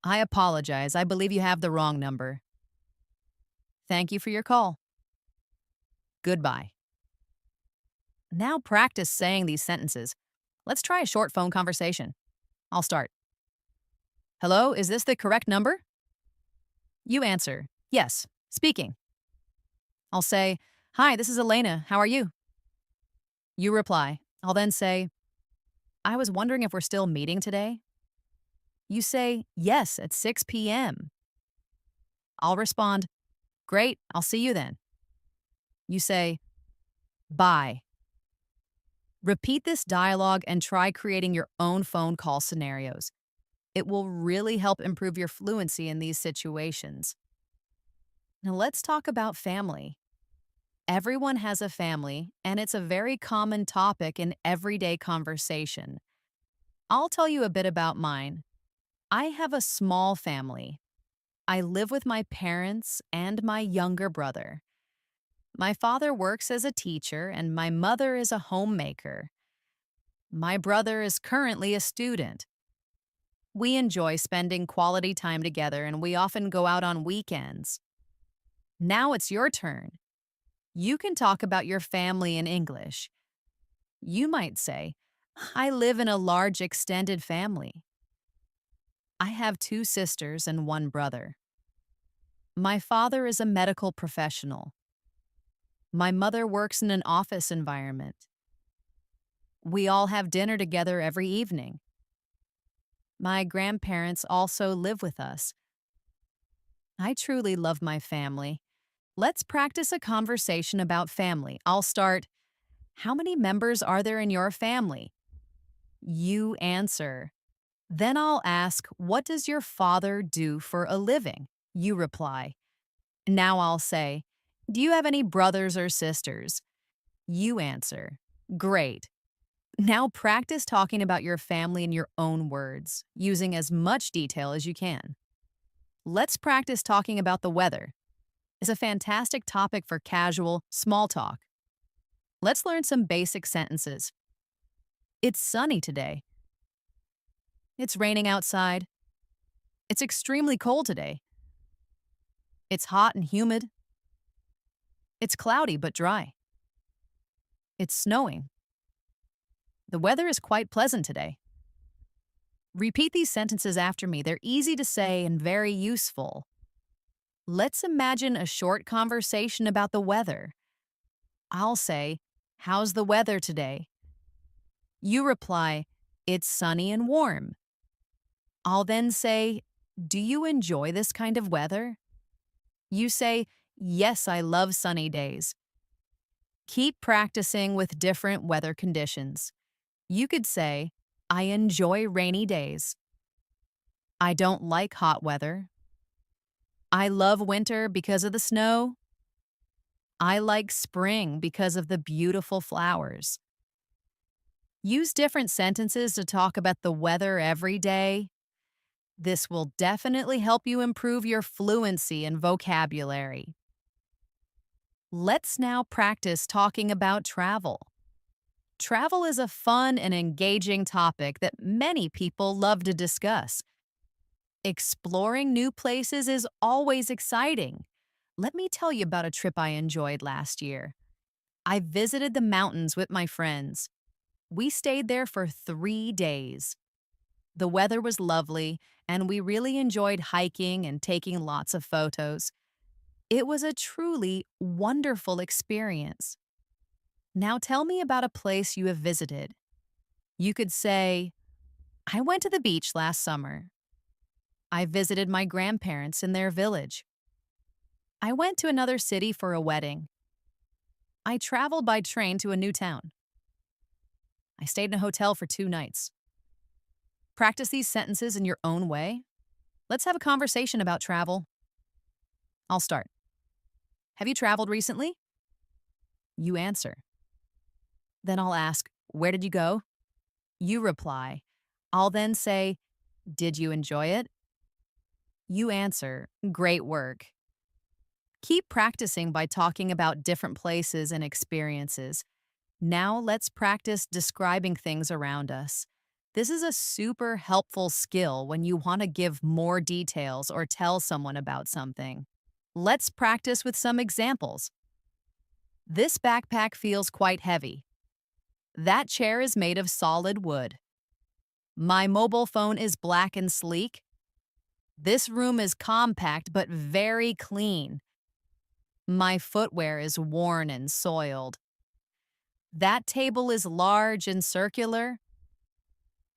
I apologize. I believe you have the wrong number. Thank you for your call. Goodbye. Now practice saying these sentences. Let's try a short phone conversation. I'll start. Hello, is this the correct number? You answer, yes, speaking. I'll say, hi, this is Elena. How are you? You reply. I'll then say, I was wondering if we're still meeting today. You say, yes, at 6 p.m. I'll respond, great, I'll see you then. You say, bye. Repeat this dialogue and try creating your own phone call scenarios. It will really help improve your fluency in these situations. Now let's talk about family. Everyone has a family, and it's a very common topic in everyday conversation. I'll tell you a bit about mine. I have a small family. I live with my parents and my younger brother. My father works as a teacher and my mother is a homemaker. My brother is currently a student. We enjoy spending quality time together and we often go out on weekends. Now it's your turn. You can talk about your family in English. You might say, I live in a large extended family. I have two sisters and one brother. My father is a medical professional. My mother works in an office environment. We all have dinner together every evening. My grandparents also live with us. I truly love my family. Let's practice a conversation about family. I'll start, how many members are there in your family? You answer. Then I'll ask, what does your father do for a living? You reply. Now I'll say, do you have any brothers or sisters? You answer. Great. Now practice talking about your family in your own words, using as much detail as you can. Let's practice talking about the weather. It's a fantastic topic for casual, small talk. Let's learn some basic sentences. It's sunny today. It's raining outside. It's extremely cold today. It's hot and humid. It's cloudy but dry. It's snowing. The weather is quite pleasant today. Repeat these sentences after me. They're easy to say and very useful. Let's imagine a short conversation about the weather. I'll say, how's the weather today? You reply, it's sunny and warm. I'll then say, do you enjoy this kind of weather? You say, yes, I love sunny days. Keep practicing with different weather conditions. You could say, I enjoy rainy days. I don't like hot weather. I love winter because of the snow. I like spring because of the beautiful flowers. Use different sentences to talk about the weather every day. This will definitely help you improve your fluency and vocabulary. Let's now practice talking about travel. Travel is a fun and engaging topic that many people love to discuss. Exploring new places is always exciting. Let me tell you about a trip I enjoyed last year. I visited the mountains with my friends. We stayed there for 3 days. The weather was lovely, and we really enjoyed hiking and taking lots of photos. It was a truly wonderful experience. Now tell me about a place you have visited. You could say, I went to the beach last summer. I visited my grandparents in their village. I went to another city for a wedding. I traveled by train to a new town. I stayed in a hotel for 2 nights. Practice these sentences in your own way. Let's have a conversation about travel. I'll start. Have you traveled recently? You answer. Then I'll ask, where did you go? You reply. I'll then say, did you enjoy it? You answer, great work. Keep practicing by talking about different places and experiences. Now let's practice describing things around us. This is a super helpful skill when you want to give more details or tell someone about something. Let's practice with some examples. This backpack feels quite heavy. That chair is made of solid wood. My mobile phone is black and sleek. This room is compact but very clean. My footwear is worn and soiled. That table is large and circular.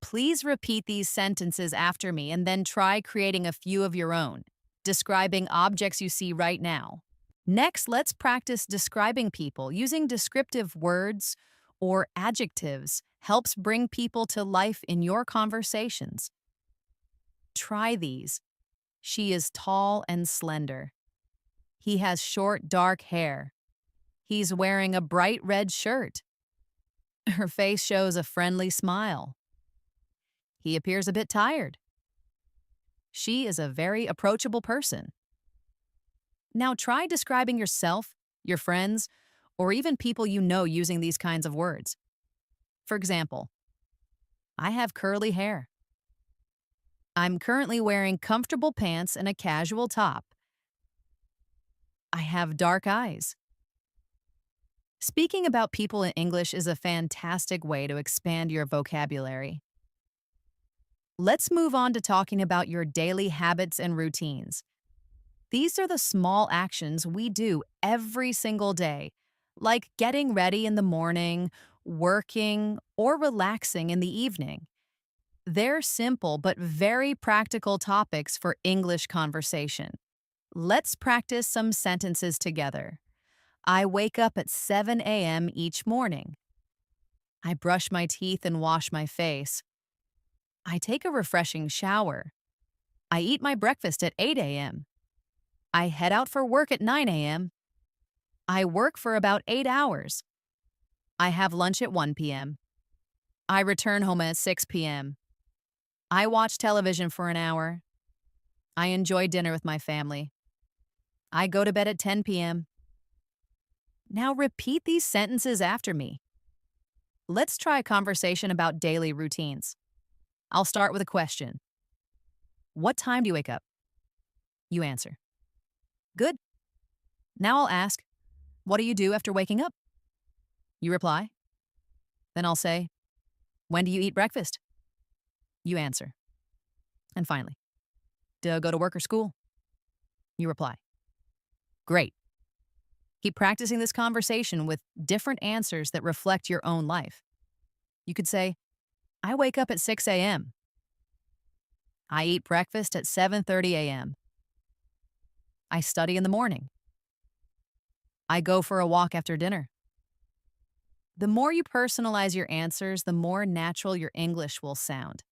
Please repeat these sentences after me and then try creating a few of your own, describing objects you see right now. Next, let's practice describing people. Using descriptive words or adjectives helps bring people to life in your conversations. Try these. She is tall and slender. He has short, dark hair. He's wearing a bright red shirt. Her face shows a friendly smile. He appears a bit tired. She is a very approachable person. Now try describing yourself, your friends, or even people you know using these kinds of words. For example, I have curly hair. I'm currently wearing comfortable pants and a casual top. I have dark eyes. Speaking about people in English is a fantastic way to expand your vocabulary. Let's move on to talking about your daily habits and routines. These are the small actions we do every single day, like getting ready in the morning, working, or relaxing in the evening. They're simple but very practical topics for English conversation. Let's practice some sentences together. I wake up at 7 a.m. each morning. I brush my teeth and wash my face. I take a refreshing shower. I eat my breakfast at 8 a.m. I head out for work at 9 a.m. I work for about 8 hours. I have lunch at 1 p.m. I return home at 6 p.m. I watch television for an hour. I enjoy dinner with my family. I go to bed at 10 p.m. Now repeat these sentences after me. Let's try a conversation about daily routines. I'll start with a question. What time do you wake up? You answer. Good. Now I'll ask, what do you do after waking up? You reply. Then I'll say, when do you eat breakfast? You answer. And finally, do you go to work or school? You reply. Great. Keep practicing this conversation with different answers that reflect your own life. You could say, I wake up at 6 a.m. I eat breakfast at 7:30 a.m. I study in the morning. I go for a walk after dinner. The more you personalize your answers, the more natural your English will sound.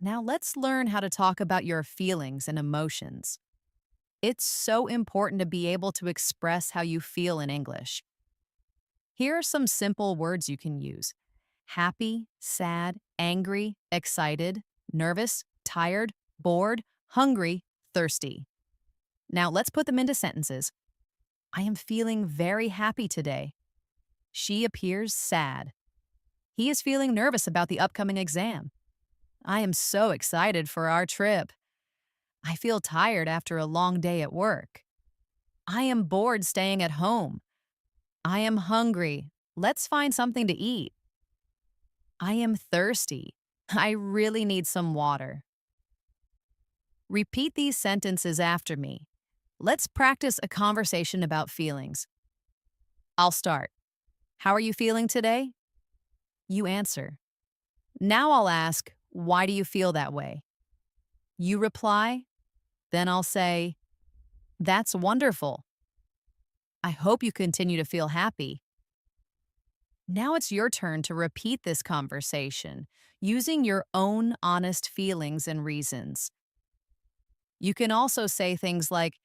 Now let's learn how to talk about your feelings and emotions. It's so important to be able to express how you feel in English. Here are some simple words you can use: happy, sad, angry, excited, nervous, tired, bored, hungry, thirsty. Now let's put them into sentences. I am feeling very happy today. She appears sad. He is feeling nervous about the upcoming exam. I am so excited for our trip. I feel tired after a long day at work. I am bored staying at home. I am hungry. Let's find something to eat. I am thirsty. I really need some water. Repeat these sentences after me. Let's practice a conversation about feelings. I'll start. How are you feeling today? You answer. Now I'll ask, why do you feel that way? You reply. Then I'll say, that's wonderful. I hope you continue to feel happy. Now it's your turn to repeat this conversation using your own honest feelings and reasons. You can also say things like,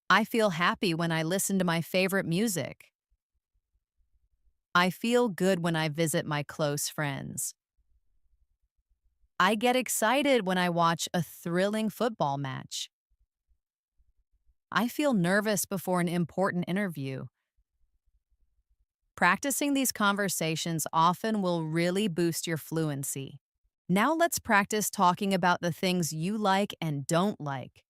I feel happy when I listen to my favorite music. I feel good when I visit my close friends. I get excited when I watch a thrilling football match. I feel nervous before an important interview. Practicing these conversations often will really boost your fluency. Now let's practice talking about the things you like and don't like.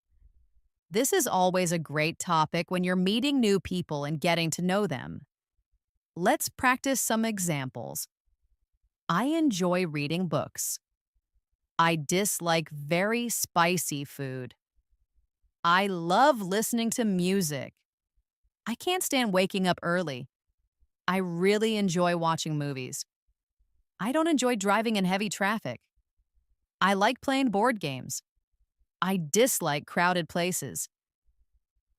This is always a great topic when you're meeting new people and getting to know them. Let's practice some examples. I enjoy reading books. I dislike very spicy food. I love listening to music. I can't stand waking up early. I really enjoy watching movies. I don't enjoy driving in heavy traffic. I like playing board games. I dislike crowded places.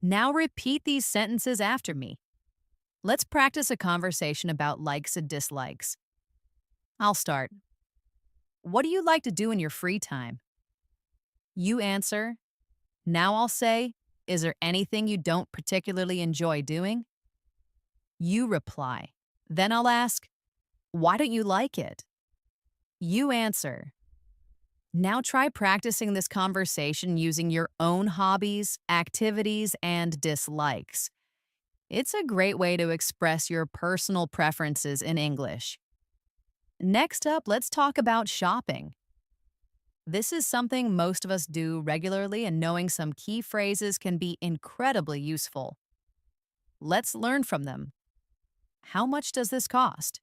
Now repeat these sentences after me. Let's practice a conversation about likes and dislikes. I'll start. What do you like to do in your free time? You answer. Now I'll say, is there anything you don't particularly enjoy doing? You reply. Then I'll ask, why don't you like it? You answer. Now try practicing this conversation using your own hobbies, activities, and dislikes. It's a great way to express your personal preferences in English. Next up, let's talk about shopping. This is something most of us do regularly, and knowing some key phrases can be incredibly useful. Let's learn from them. How much does this cost?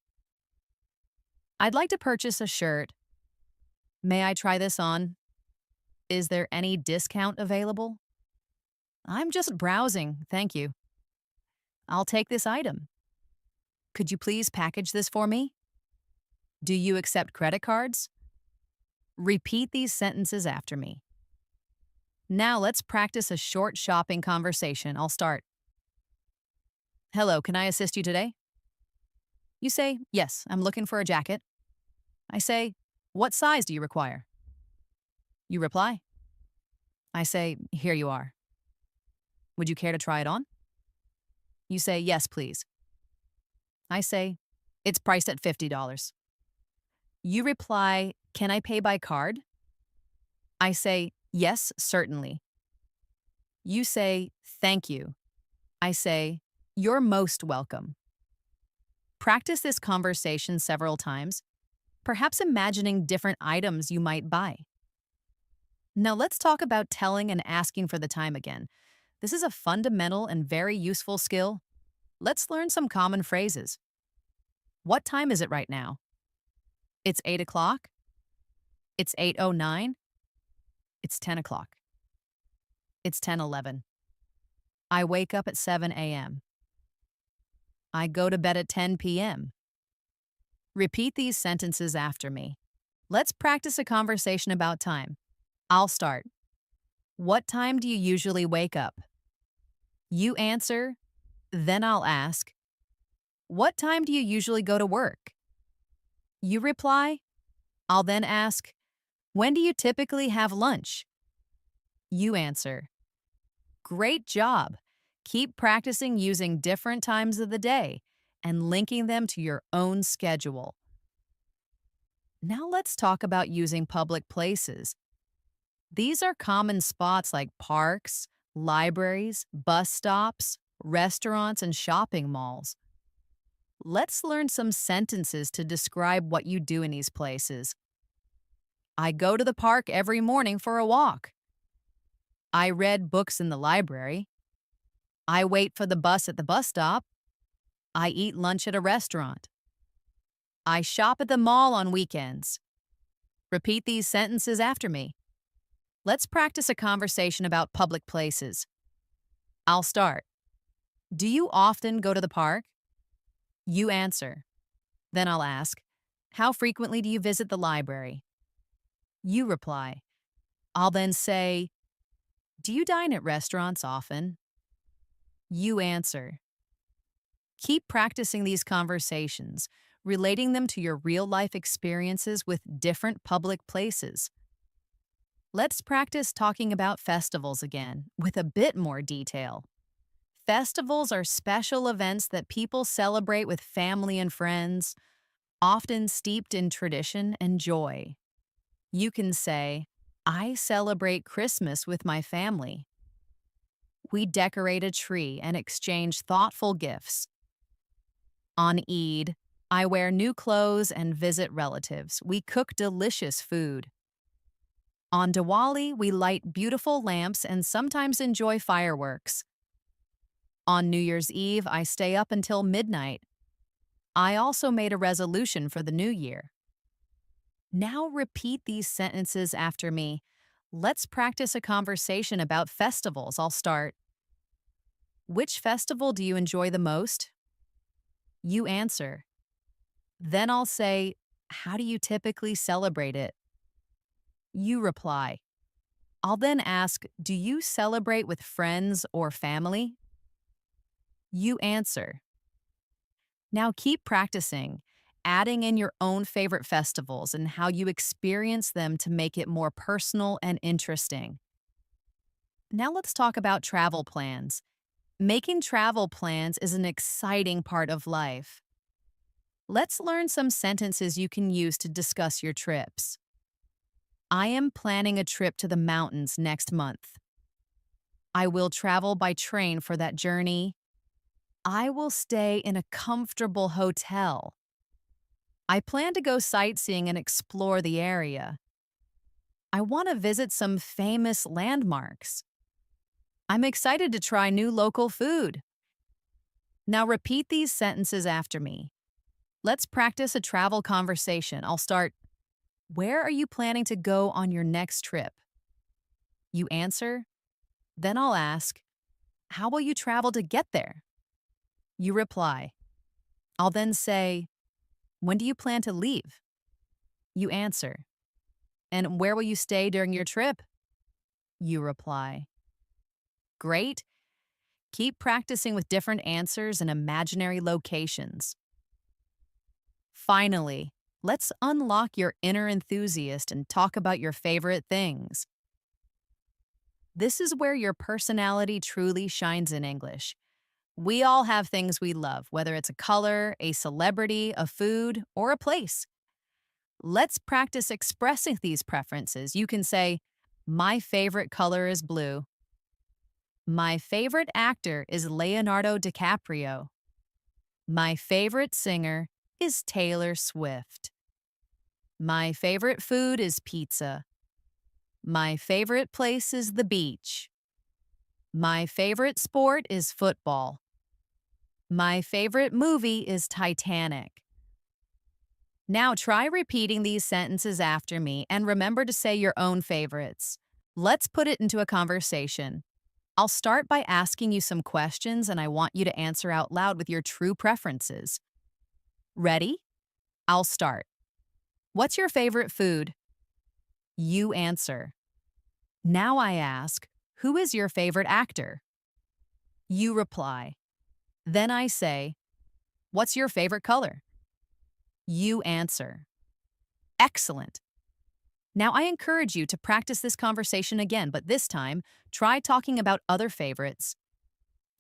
I'd like to purchase a shirt. May I try this on? Is there any discount available? I'm just browsing, thank you. I'll take this item. Could you please package this for me? Do you accept credit cards? Repeat these sentences after me. Now let's practice a short shopping conversation. I'll start. Hello, can I assist you today? You say, yes, I'm looking for a jacket. I say, what size do you require? You reply. I say, here you are. Would you care to try it on? You say, yes, please. I say, it's priced at $50. You reply, can I pay by card? I say, yes, certainly. You say, thank you. I say, you're most welcome. Practice this conversation several times, perhaps imagining different items you might buy. Now let's talk about telling and asking for the time again. This is a fundamental and very useful skill. Let's learn some common phrases. What time is it right now? It's 8 o'clock. It's 8:09. It's 10 o'clock. It's 10:11. I wake up at 7 a.m. I go to bed at 10 p.m. Repeat these sentences after me. Let's practice a conversation about time. I'll start. What time do you usually wake up? You answer, then I'll ask, what time do you usually go to work? You reply, I'll then ask, when do you typically have lunch? You answer, great job. Keep practicing using different times of the day and linking them to your own schedule. Now let's talk about using public places. These are common spots like parks, libraries, bus stops, restaurants, and shopping malls. Let's learn some sentences to describe what you do in these places. I go to the park every morning for a walk. I read books in the library. I wait for the bus at the bus stop. I eat lunch at a restaurant. I shop at the mall on weekends. Repeat these sentences after me. Let's practice a conversation about public places. I'll start. Do you often go to the park? You answer. Then I'll ask, how frequently do you visit the library? You reply. I'll then say, do you dine at restaurants often? You answer. Keep practicing these conversations, relating them to your real-life experiences with different public places. Let's practice talking about festivals again, with a bit more detail. Festivals are special events that people celebrate with family and friends, often steeped in tradition and joy. You can say, I celebrate Christmas with my family. We decorate a tree and exchange thoughtful gifts. On Eid, I wear new clothes and visit relatives. We cook delicious food. On Diwali, we light beautiful lamps and sometimes enjoy fireworks. On New Year's Eve, I stay up until midnight. I also made a resolution for the new year. Now repeat these sentences after me. Let's practice a conversation about festivals. I'll start. Which festival do you enjoy the most? You answer. Then I'll say, how do you typically celebrate it? You reply. I'll then ask, do you celebrate with friends or family? You answer. Now keep practicing, adding in your own favorite festivals and how you experience them to make it more personal and interesting. Now let's talk about travel plans. Making travel plans is an exciting part of life. Let's learn some sentences you can use to discuss your trips. I am planning a trip to the mountains next month. I will travel by train for that journey. I will stay in a comfortable hotel. I plan to go sightseeing and explore the area. I want to visit some famous landmarks. I'm excited to try new local food. Now repeat these sentences after me. Let's practice a travel conversation. I'll start, where are you planning to go on your next trip? You answer. Then I'll ask, how will you travel to get there? You reply. I'll then say, when do you plan to leave? You answer. And where will you stay during your trip? You reply. Great. Keep practicing with different answers and imaginary locations. Finally, let's unlock your inner enthusiast and talk about your favorite things. This is where your personality truly shines in English. We all have things we love, whether it's a color, a celebrity, a food, or a place. Let's practice expressing these preferences. You can say, my favorite color is blue. My favorite actor is Leonardo DiCaprio. My favorite singer is Taylor Swift. My favorite food is pizza. My favorite place is the beach. My favorite sport is football. My favorite movie is Titanic. Now try repeating these sentences after me and remember to say your own favorites. Let's put it into a conversation. I'll start by asking you some questions and I want you to answer out loud with your true preferences. Ready? I'll start. What's your favorite food? You answer. Now I ask, who is your favorite actor? You reply. Then I say, what's your favorite color? You answer. Excellent. Now I encourage you to practice this conversation again, but this time, try talking about other favorites.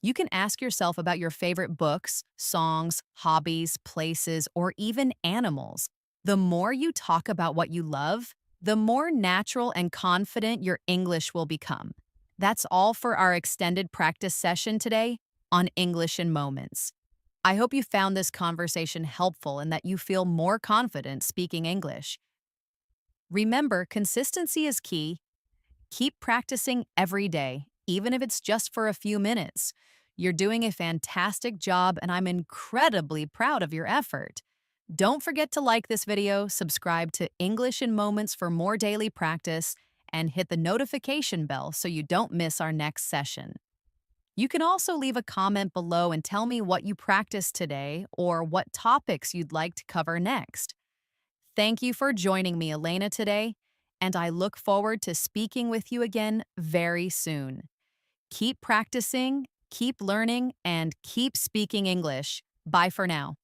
You can ask yourself about your favorite books, songs, hobbies, places, or even animals. The more you talk about what you love, the more natural and confident your English will become. That's all for our extended practice session today on English in Moments. I hope you found this conversation helpful and that you feel more confident speaking English. Remember, consistency is key. Keep practicing every day, even if it's just for a few minutes. You're doing a fantastic job, and I'm incredibly proud of your effort. Don't forget to like this video, subscribe to English in Moments for more daily practice, and hit the notification bell so you don't miss our next session. You can also leave a comment below and tell me what you practiced today or what topics you'd like to cover next. Thank you for joining me, Elena, today, and I look forward to speaking with you again very soon. Keep practicing, keep learning, and keep speaking English. Bye for now.